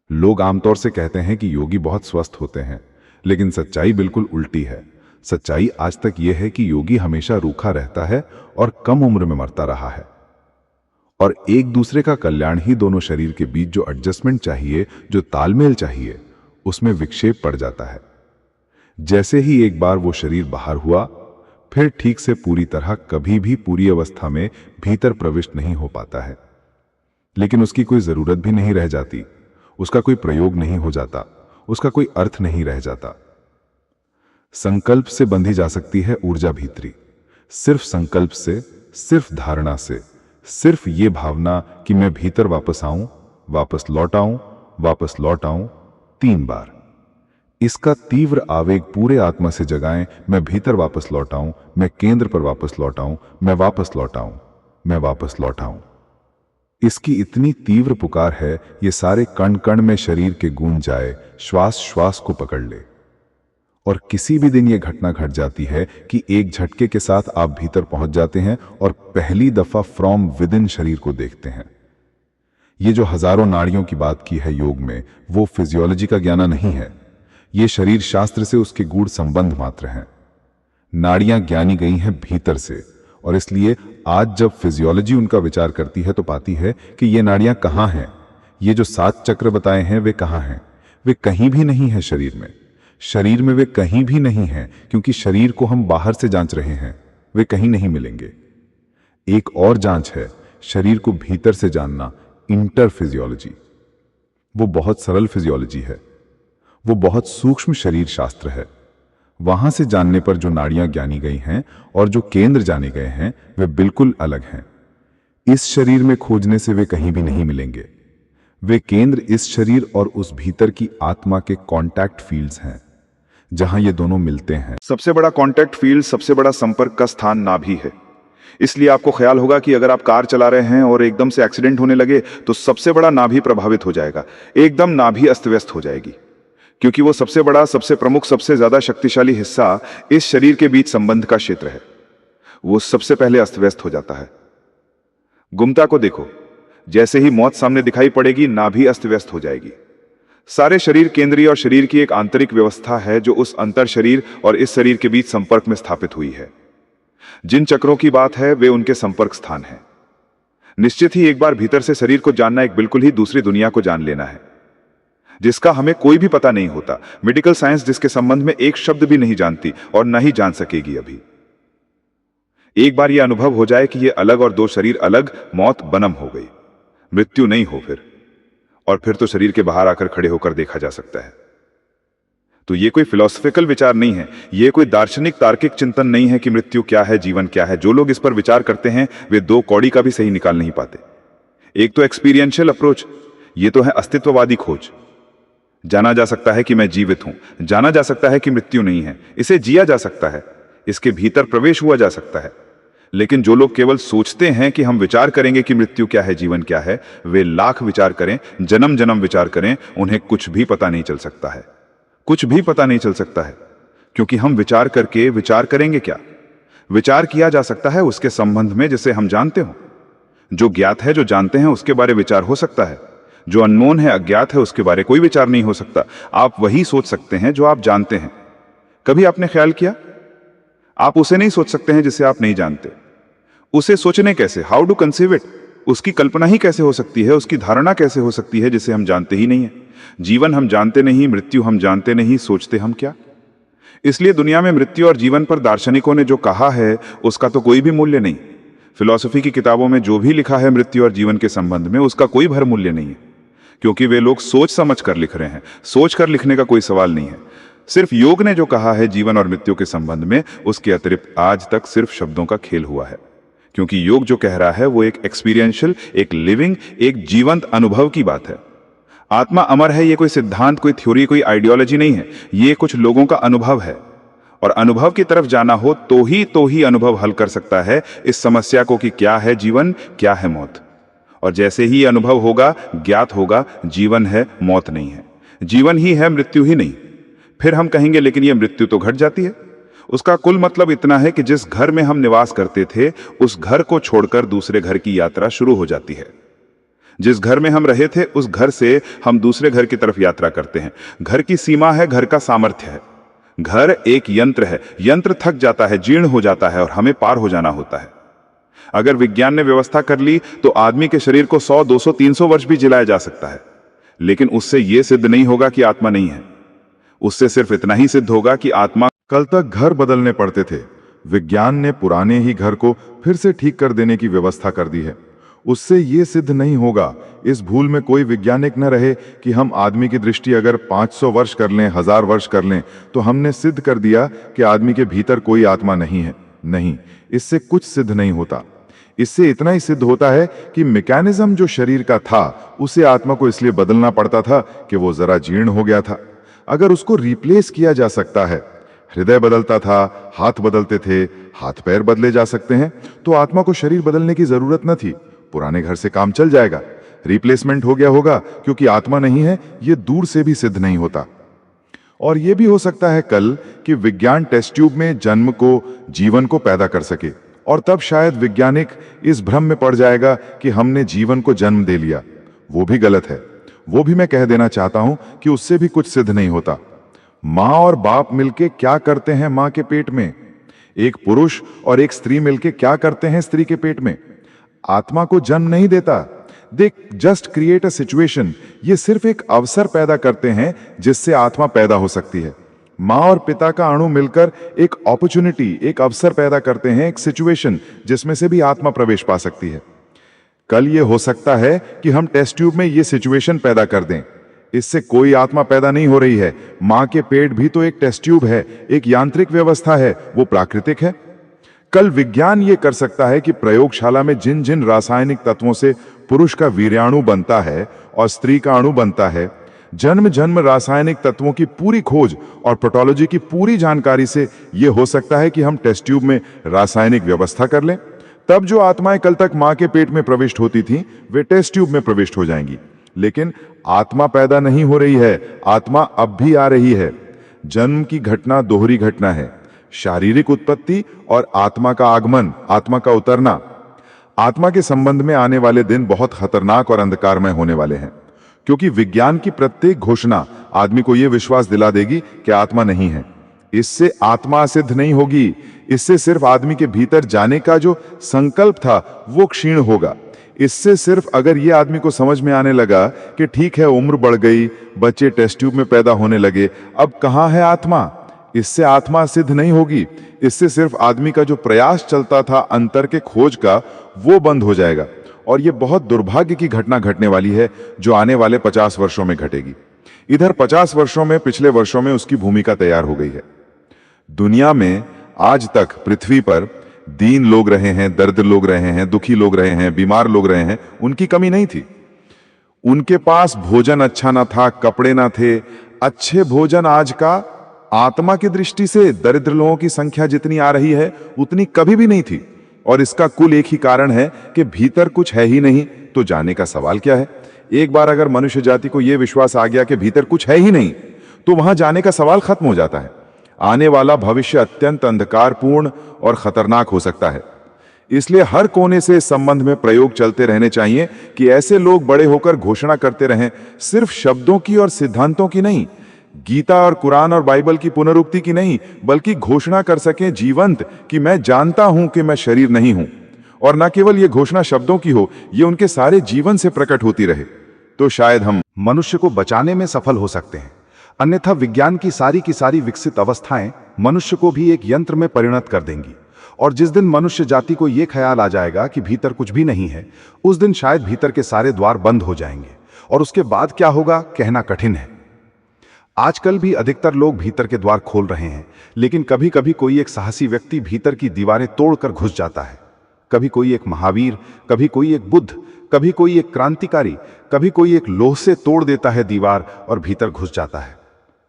लोग आमतौर से कहते हैं कि योगी बहुत स्वस्थ होते हैं, लेकिन सच्चाई बिल्कुल उल्टी है। सच्चाई आज तक यह है कि योगी हमेशा रूखा रहता है और कम उम्र में मरता रहा है। और एक दूसरे का कल्याण ही दोनों शरीर के बीच जो एडजस्टमेंट चाहिए, जो तालमेल चाहिए, उसमें विक्षेप पड़ जाता है। जैसे ही एक बार वो शरीर बाहर हुआ, फिर ठीक से पूरी तरह कभी भी पूरी अवस्था में भीतर प्रविष्ट नहीं हो पाता है। लेकिन उसकी कोई जरूरत भी नहीं रह जाती, उसका कोई प्रयोग नहीं हो जाता, उसका कोई अर्थ नहीं रह जाता। संकल्प से बंधी जा सकती है ऊर्जा भीतरी, सिर्फ संकल्प से, सिर्फ धारणा से, सिर्फ ये भावना कि मैं भीतर वापस आऊं, वापस लौट आऊं, वापस लौट आऊं, 3 बार। इसका तीव्र आवेग पूरे आत्मा से जगाएं, मैं भीतर वापस लौट आऊं, मैं केंद्र पर वापस लौट आऊं, मैं वापस लौट आऊं, मैं वापस लौट आऊं। इसकी इतनी तीव्र पुकार है, ये सारे कण कण में शरीर के गूंज जाए, श्वास श्वास को पकड़ ले। और किसी भी दिन ये घटना घट जाती है कि एक झटके के साथ आप भीतर पहुंच जाते हैं और पहली दफा फ्रॉम विद इन शरीर को देखते हैं। ये जो हजारों नाड़ियों की बात की है योग में, वो फिजियोलॉजी का ज्ञान नहीं है। ये शरीर शास्त्र से उसके गूढ़ संबंध मात्र हैं। नाड़ियां ज्ञानी गई हैं भीतर से, और इसलिए आज जब फिजियोलॉजी उनका विचार करती है तो पाती है कि ये नाड़ियां कहां हैं। ये जो 7 चक्र बताए हैं वे कहां हैं? वे कहीं भी नहीं है शरीर में। शरीर में वे कहीं भी नहीं हैं, क्योंकि शरीर को हम बाहर से जांच रहे हैं, वे कहीं नहीं मिलेंगे। एक और जांच है शरीर को भीतर से जानना, इंटर फिजियोलॉजी। वो बहुत सरल फिजियोलॉजी है, वो बहुत सूक्ष्म शरीर शास्त्र है। वहां से जानने पर जो नाड़ियां ज्ञानी गई हैं और जो केंद्र जाने गए हैं वे बिल्कुल अलग हैं। इस शरीर में खोजने से वे कहीं भी नहीं मिलेंगे। वे केंद्र इस शरीर और उस भीतर की आत्मा के कांटेक्ट फील्ड्स हैं, जहां ये दोनों मिलते हैं। सबसे बड़ा कांटेक्ट फील्ड, सबसे बड़ा संपर्क का स्थान नाभि है। इसलिए आपको ख्याल होगा कि अगर आप कार चला रहे हैं और एकदम से एक्सीडेंट होने लगे तो सबसे बड़ा नाभि प्रभावित हो जाएगा, एकदम नाभि अस्त व्यस्त हो जाएगी, क्योंकि वो सबसे बड़ा, सबसे प्रमुख, सबसे ज्यादा शक्तिशाली हिस्सा इस शरीर के बीच संबंध का क्षेत्र है। वो सबसे पहले अस्त व्यस्त हो जाता है। गुमता को देखो, जैसे ही मौत सामने दिखाई पड़ेगी नाभि अस्त व्यस्त हो जाएगी। सारे शरीर केंद्रीय और शरीर की एक आंतरिक व्यवस्था है जो उस अंतर शरीर और इस शरीर के बीच संपर्क में स्थापित हुई है। जिन चक्रों की बात है वे उनके संपर्क स्थान हैं। निश्चित ही एक बार भीतर से शरीर को जानना एक बिल्कुल ही दूसरी दुनिया को जान लेना है, जिसका हमें कोई भी पता नहीं होता। मेडिकल साइंस जिसके संबंध में एक शब्द भी नहीं जानती और न ही जान सकेगी अभी। एक बार यह अनुभव हो जाए कि ये अलग और दो शरीर अलग, मौत बनम हो गई, मृत्यु नहीं हो फिर तो शरीर के बाहर आकर खड़े होकर देखा जा सकता है। तो ये कोई फिलोसफिकल विचार नहीं है, ये कोई दार्शनिक तार्किक चिंतन नहीं है कि मृत्यु क्या है, जीवन क्या है। जो लोग इस पर विचार करते हैं वे दो कौड़ी का भी सही निकाल नहीं पाते। एक तो एक्सपीरियंशियल अप्रोच, ये तो है अस्तित्ववादी खोज। जाना जा सकता है कि मैं जीवित हूं, जाना जा सकता है कि मृत्यु नहीं है, इसे जिया जा सकता है, इसके भीतर प्रवेश हुआ जा सकता है। लेकिन जो लोग केवल सोचते हैं कि हम विचार करेंगे कि मृत्यु क्या है, जीवन क्या है, वे लाख विचार करें, जन्म जन्म विचार करें, उन्हें कुछ भी पता नहीं चल सकता है। कुछ भी पता नहीं चल सकता है, क्योंकि हम विचार करके विचार करेंगे क्या? विचार किया जा सकता है उसके संबंध में जिसे हम जानते हो। जो ज्ञात है, जो जानते हैं, उसके बारे विचार हो सकता है। जो अननोन है, अज्ञात है, उसके बारे कोई विचार नहीं हो सकता। आप वही सोच सकते हैं जो आप जानते हैं। कभी आपने ख्याल किया? आप उसे नहीं सोच सकते हैं जिसे आप नहीं जानते। उसे सोचने कैसे? How to conceive it? उसकी कल्पना ही कैसे हो सकती है, उसकी धारणा कैसे हो सकती है जिसे हम जानते ही नहीं है? जीवन हम जानते नहीं, मृत्यु हम जानते नहीं, सोचते हम क्या? इसलिए दुनिया में मृत्यु और जीवन पर दार्शनिकों ने जो कहा है उसका तो कोई भी मूल्य नहीं। फिलॉसफी की किताबों में जो भी लिखा है मृत्यु और जीवन के संबंध में, उसका कोई भर मूल्य नहीं है, क्योंकि वे लोग सोच समझ कर लिख रहे हैं। सोच कर लिखने का कोई सवाल नहीं है। सिर्फ योग ने जो कहा है जीवन और मृत्यु के संबंध में, उसके अतिरिक्त आज तक सिर्फ शब्दों का खेल हुआ है, क्योंकि योग जो कह रहा है वो एक एक्सपीरियंशियल, एक लिविंग, एक जीवंत अनुभव की बात है। आत्मा अमर है, ये कोई सिद्धांत, कोई थ्योरी, कोई आइडियोलॉजी नहीं है। ये कुछ लोगों का अनुभव है, और अनुभव की तरफ जाना हो तो ही अनुभव हल कर सकता है इस समस्या को कि क्या है जीवन, क्या है मौत। और जैसे ही अनुभव होगा, ज्ञात होगा, जीवन है, मौत नहीं है, जीवन ही है, मृत्यु ही नहीं। फिर हम कहेंगे लेकिन ये मृत्यु तो घट जाती है। उसका कुल मतलब इतना है कि जिस घर में हम निवास करते थे उस घर को छोड़कर दूसरे घर की यात्रा शुरू हो जाती है। जिस घर में हम रहे थे उस घर से हम दूसरे घर की तरफ यात्रा करते हैं। घर की सीमा है, घर का सामर्थ्य है। घर एक यंत्र है, यंत्र थक जाता है, जीर्ण हो जाता है और हमें पार हो जाना होता है। अगर विज्ञान ने व्यवस्था कर ली तो आदमी के शरीर को 100, 200, 300 वर्ष भी जिलाया जा सकता है, लेकिन उससे यह सिद्ध नहीं होगा कि आत्मा नहीं है। उससे सिर्फ इतना ही सिद्ध होगा कि आत्मा। कल तक घर बदलने पड़ते थे, विज्ञान ने पुराने ही घर को फिर से ठीक कर देने की व्यवस्था कर दी है। उससे यह सिद्ध नहीं होगा, इस भूल में कोई वैज्ञानिक न रहे कि हम आदमी की दृष्टि अगर 500 वर्ष कर लें, 1000 वर्ष कर लें, तो हमने सिद्ध कर दिया कि आदमी के भीतर कोई आत्मा नहीं है। नहीं, इससे कुछ सिद्ध नहीं होता। इससे इतना ही सिद्ध होता है कि मैकेनिज्म जो शरीर का था उसे आत्मा को इसलिए बदलना पड़ता था कि वो जरा जीर्ण हो गया था। अगर उसको रिप्लेस किया जा सकता है, हृदय बदलता था, हाथ बदलते थे, हाथ पैर बदले जा सकते हैं, तो आत्मा को शरीर बदलने की जरूरत न थी। पुराने घर से काम चल जाएगा, रिप्लेसमेंट हो गया होगा, क्योंकि आत्मा नहीं है, यह दूर से भी सिद्ध नहीं होता। और यह भी हो सकता है कल कि विज्ञान टेस्ट ट्यूब में जन्म को, जीवन को पैदा कर सके, और तब शायद वैज्ञानिक इस भ्रम में पड़ जाएगा कि हमने जीवन को जन्म दे लिया। वो भी गलत है। वो भी मैं कह देना चाहता हूं कि उससे भी कुछ सिद्ध नहीं होता। मां और बाप मिलके क्या करते हैं मां के पेट में? एक पुरुष और एक स्त्री मिलके क्या करते हैं स्त्री के पेट में? आत्मा को जन्म नहीं देता। They just create a situation. ये सिर्फ एक अवसर पैदा करते हैं जिससे आत्मा पैदा हो सकती है। माँ और पिता का अणु मिलकर एक अपॉर्चुनिटी, एक अवसर पैदा करते हैं, एक सिचुएशन जिसमें से भी आत्मा प्रवेश पा सकती है। कल ये हो सकता है कि हम टेस्ट ट्यूब में ये सिचुएशन पैदा कर दें। इससे कोई आत्मा पैदा नहीं हो रही है। माँ के पेट भी तो एक टेस्ट ट्यूब है, एक यांत्रिक व्यवस्था है, वो प्राकृतिक है। कल विज्ञान ये कर सकता है कि प्रयोगशाला में जिन जिन रासायनिक तत्वों से पुरुष का वीर्याणु बनता है और स्त्री का अणु बनता है, जन्म जन्म रासायनिक तत्वों की पूरी खोज और पैथोलॉजी की पूरी जानकारी से यह हो सकता है कि हम टेस्ट ट्यूब में रासायनिक व्यवस्था कर लें। तब जो आत्माएं कल तक मां के पेट में प्रविष्ट होती थीं, वे टेस्ट ट्यूब में प्रविष्ट हो जाएंगी। लेकिन आत्मा पैदा नहीं हो रही है, आत्मा अब भी आ रही है। जन्म की घटना दोहरी घटना है, शारीरिक उत्पत्ति और आत्मा का आगमन, आत्मा का उतरना। आत्मा के संबंध में आने वाले दिन बहुत खतरनाक और अंधकारमय होने वाले हैं, क्योंकि विज्ञान की प्रत्येक घोषणा आदमी को यह विश्वास दिला देगी कि आत्मा नहीं है। इससे आत्मा सिद्ध नहीं होगी, इससे सिर्फ आदमी के भीतर जाने का जो संकल्प था वो क्षीण होगा। इससे सिर्फ अगर ये आदमी को समझ में आने लगा कि ठीक है, उम्र बढ़ गई, बच्चे टेस्ट ट्यूब में पैदा होने लगे, अब कहाँ है आत्मा, इससे आत्मा सिद्ध नहीं होगी। इससे सिर्फ आदमी का जो प्रयास चलता था अंतर के खोज का, वो बंद हो जाएगा। और ये बहुत दुर्भाग्य की घटना घटने वाली है जो आने वाले 50 वर्षों में घटेगी। इधर 50 वर्षों में, पिछले वर्षों में उसकी भूमिका तैयार हो गई है। दुनिया में आज तक पृथ्वी पर दीन लोग रहे हैं, दर्द लोग रहे हैं, दुखी लोग रहे हैं, बीमार लोग रहे हैं, उनकी कमी नहीं थी। उनके पास भोजन अच्छा ना था, कपड़े ना थे। अच्छे भोजन आज का आत्मा की दृष्टि से दरिद्र लोगों की संख्या जितनी आ रही है उतनी कभी भी नहीं थी। और इसका कुल एक ही कारण है कि भीतर कुछ है ही नहीं, तो जाने का सवाल क्या है। एक बार अगर मनुष्य जाति को यह विश्वास आ गया कि भीतर कुछ है ही नहीं, तो वहां जाने का सवाल खत्म हो जाता है। आने वाला भविष्य अत्यंत अंधकारपूर्ण और खतरनाक हो सकता है। इसलिए हर कोने से इस संबंध में प्रयोग चलते रहने चाहिए कि ऐसे लोग बड़े होकर घोषणा करते रहें, सिर्फ शब्दों की और सिद्धांतों की नहीं, गीता और कुरान और बाइबल की पुनरुक्ति की नहीं, बल्कि घोषणा कर सकें जीवंत कि मैं जानता हूं कि मैं शरीर नहीं हूं। और न केवल ये घोषणा शब्दों की हो, ये उनके सारे जीवन से प्रकट होती रहे, तो शायद हम मनुष्य को बचाने में सफल हो सकते हैं। अन्यथा विज्ञान की सारी विकसित अवस्थाएं मनुष्य को भी एक यंत्र में परिणत कर देंगी। और जिस दिन मनुष्य जाति को यह ख्याल आ जाएगा कि भीतर कुछ भी नहीं है, उस दिन शायद भीतर के सारे द्वार बंद हो जाएंगे। और उसके बाद क्या होगा, कहना कठिन है। आजकल भी अधिकतर लोग भीतर के द्वार खोल रहे हैं, लेकिन कभी कभी कोई एक साहसी व्यक्ति भीतर की दीवारें तोड़कर घुस जाता है। कभी कोई एक महावीर, कभी कोई एक बुद्ध, कभी कोई एक क्रांतिकारी, कभी कोई एक लोह से तोड़ देता है दीवार और भीतर घुस जाता है।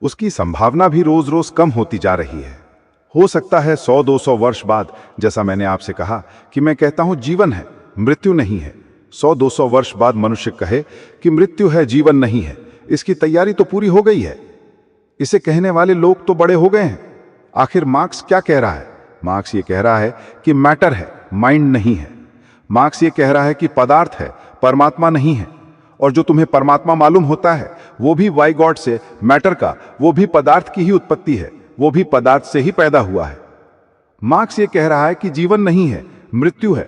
उसकी संभावना भी रोज रोज कम होती जा रही है। हो सकता है 100-200 वर्ष बाद, जैसा मैंने आपसे कहा कि मैं कहता हूं जीवन है, मृत्यु नहीं है, 100-200 वर्ष बाद मनुष्य कहे कि मृत्यु है, जीवन नहीं है। इसकी तैयारी तो पूरी हो गई है। इसे कहने वाले लोग तो बड़े हो गए हैं। आखिर मार्क्स क्या कह रहा है? मार्क्स ये कह रहा है कि मैटर है, माइंड नहीं है। मार्क्स ये कह रहा है कि पदार्थ है, परमात्मा नहीं है। और जो तुम्हें परमात्मा मालूम होता है वो भी वाई गॉड से, मैटर का, वो भी पदार्थ की ही उत्पत्ति है, वो भी पदार्थ से ही पैदा हुआ है। मार्क्स ये कह रहा है कि जीवन नहीं है, मृत्यु है,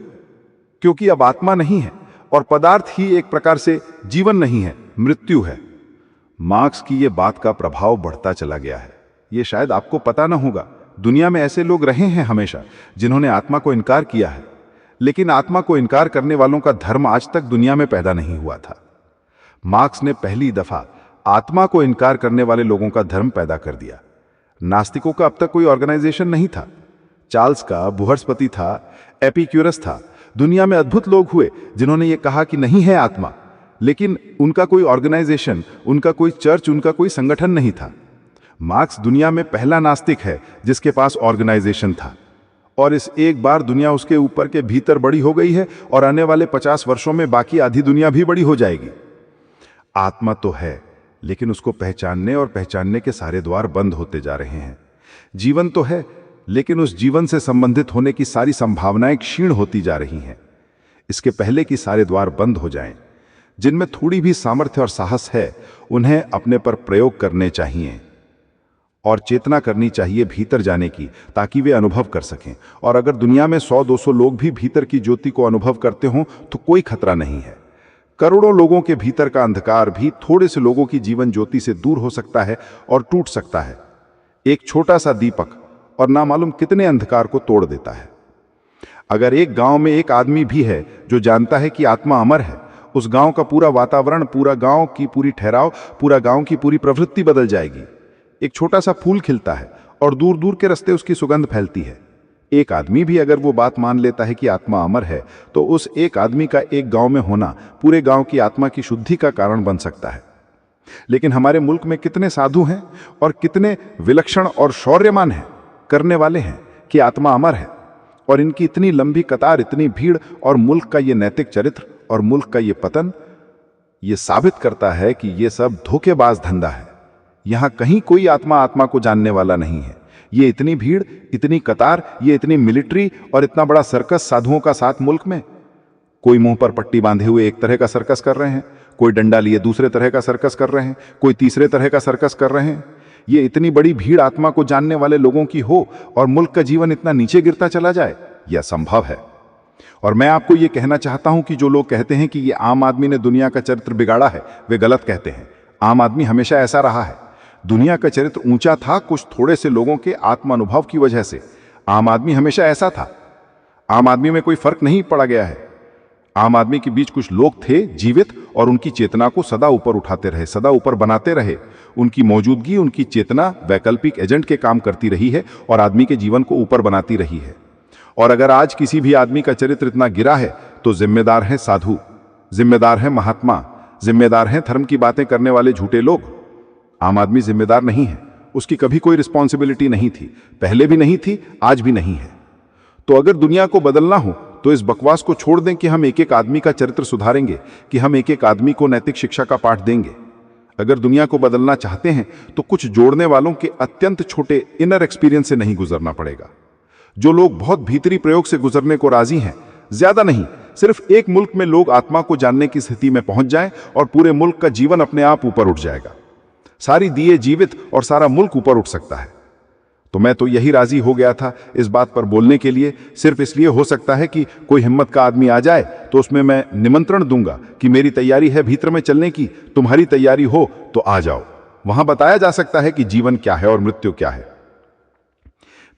क्योंकि अब आत्मा नहीं है और पदार्थ ही एक प्रकार से जीवन नहीं है, मृत्यु है। मार्क्स की ये बात का प्रभाव बढ़ता चला गया है। ये शायद आपको पता ना होगा, दुनिया में ऐसे लोग रहे हैं हमेशा जिन्होंने आत्मा को इनकार किया है, लेकिन आत्मा को इनकार करने वालों का धर्म आज तक दुनिया में पैदा नहीं हुआ था। मार्क्स ने पहली दफा आत्मा को इनकार करने वाले लोगों का धर्म पैदा कर दिया। नास्तिकों का अब तक कोई ऑर्गेनाइजेशन नहीं था। चार्ल्स का बृहस्पति था, एपिक्यूरस था। दुनिया में अद्भुत लोग हुए जिन्होंने ये कहा कि नहीं है आत्मा, लेकिन उनका कोई ऑर्गेनाइजेशन, उनका कोई चर्च, उनका कोई संगठन नहीं था। मार्क्स दुनिया में पहला नास्तिक है जिसके पास ऑर्गेनाइजेशन था। और इस एक बार दुनिया उसके ऊपर के भीतर बड़ी हो गई है और आने वाले 50 वर्षों में बाकी आधी दुनिया भी बड़ी हो जाएगी। आत्मा तो है, लेकिन उसको पहचानने और पहचानने के सारे द्वार बंद होते जा रहे हैं। जीवन तो है, लेकिन उस जीवन से संबंधित होने की सारी संभावनाएं क्षीण होती जा रही हैं। इसके पहले कि सारे द्वार बंद हो जाएं, जिनमें थोड़ी भी सामर्थ्य और साहस है, उन्हें अपने पर प्रयोग करने चाहिए और चेतना करनी चाहिए भीतर जाने की, ताकि वे अनुभव कर सकें। और अगर दुनिया में 100-200 लोग भी भीतर की ज्योति को अनुभव करते हों तो कोई खतरा नहीं है। करोड़ों लोगों के भीतर का अंधकार भी थोड़े से लोगों की जीवन ज्योति से दूर हो सकता है और टूट सकता है। एक छोटा सा दीपक और ना मालूम कितने अंधकार को तोड़ देता है। अगर एक गांव में एक आदमी भी है जो जानता है कि आत्मा अमर है, उस गांव का पूरा वातावरण, पूरा गांव की पूरी ठहराव, पूरा गांव की पूरी प्रवृत्ति बदल जाएगी। एक छोटा सा फूल खिलता है और दूर दूर के रास्ते उसकी सुगंध फैलती है। एक आदमी भी अगर वो बात मान लेता है कि आत्मा अमर है, तो उस एक आदमी का एक गांव में होना पूरे गांव की आत्मा की शुद्धि का कारण बन सकता है। लेकिन हमारे मुल्क में कितने साधु हैं और कितने विलक्षण और शौर्यमान हैं, करने वाले हैं कि आत्मा अमर है, और इनकी इतनी लंबी कतार, इतनी भीड़, और मुल्क का ये नैतिक चरित्र और मुल्क का ये पतन, ये साबित करता है कि ये सब धोखेबाज धंधा है। यहां कहीं कोई आत्मा को जानने वाला नहीं है। ये इतनी भीड़, इतनी कतार, ये इतनी मिलिट्री और इतना बड़ा सर्कस साधुओं का साथ मुल्क में। कोई मुंह पर पट्टी बांधे हुए एक तरह का सर्कस कर रहे हैं, कोई डंडा लिए दूसरे तरह का सर्कस कर रहे हैं, कोई तीसरे तरह का सर्कस कर रहे हैं। ये इतनी बड़ी भीड़ आत्मा को जानने वाले लोगों की हो और मुल्क का जीवन इतना नीचे गिरता चला जाए, यह संभव है। और मैं आपको यह कहना चाहता हूं कि जो लोग कहते हैं कि ये आम आदमी ने दुनिया का चरित्र बिगाड़ा है, वे गलत कहते हैं। आम आदमी हमेशा ऐसा रहा है। दुनिया का चरित्र ऊंचा था कुछ थोड़े से लोगों के आत्म अनुभव की वजह से। आम आदमी हमेशा ऐसा था। आम आदमी में कोई फर्क नहीं पड़ा गया है। आम आदमी के बीच कुछ लोग थे जीवित, और उनकी चेतना को सदा ऊपर उठाते रहे, सदा ऊपर बनाते रहे। उनकी मौजूदगी, उनकी चेतना वैकल्पिक एजेंट के काम करती रही है और आदमी के जीवन को ऊपर बनाती रही है। और अगर आज किसी भी आदमी का चरित्र इतना गिरा है, तो जिम्मेदार है साधु, जिम्मेदार है महात्मा, जिम्मेदार हैं धर्म की बातें करने वाले झूठे लोग। आम आदमी जिम्मेदार नहीं है। उसकी कभी कोई रिस्पॉन्सिबिलिटी नहीं थी, पहले भी नहीं थी, आज भी नहीं है। तो अगर दुनिया को बदलना हो तो इस बकवास को छोड़ दें कि हम एक एक आदमी का चरित्र सुधारेंगे, कि हम एक एक आदमी को नैतिक शिक्षा का पाठ देंगे। अगर दुनिया को बदलना चाहते हैं तो कुछ जोड़ने वालों के अत्यंत छोटे इनर एक्सपीरियंस से नहीं गुजरना पड़ेगा। जो लोग बहुत भीतरी प्रयोग से गुजरने को राजी हैं, ज्यादा नहीं, सिर्फ एक मुल्क में लोग आत्मा को जानने की स्थिति में पहुंच जाएं और पूरे मुल्क का जीवन अपने आप ऊपर उठ जाएगा। सारी दिए जीवित और सारा मुल्क ऊपर उठ सकता है। तो मैं तो यही राजी हो गया था इस बात पर बोलने के लिए, सिर्फ इसलिए हो सकता है कि कोई हिम्मत का आदमी आ जाए तो उसमें मैं निमंत्रण दूंगा कि मेरी तैयारी है भीतर में चलने की, तुम्हारी तैयारी हो तो आ जाओ। वहां बताया जा सकता है कि जीवन क्या है और मृत्यु क्या है।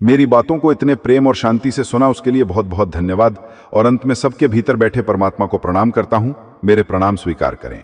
मेरी बातों को इतने प्रेम और शांति से सुना उसके लिए बहुत बहुत धन्यवाद। और अंत में सबके भीतर बैठे परमात्मा को प्रणाम करता हूं। मेरे प्रणाम स्वीकार करें।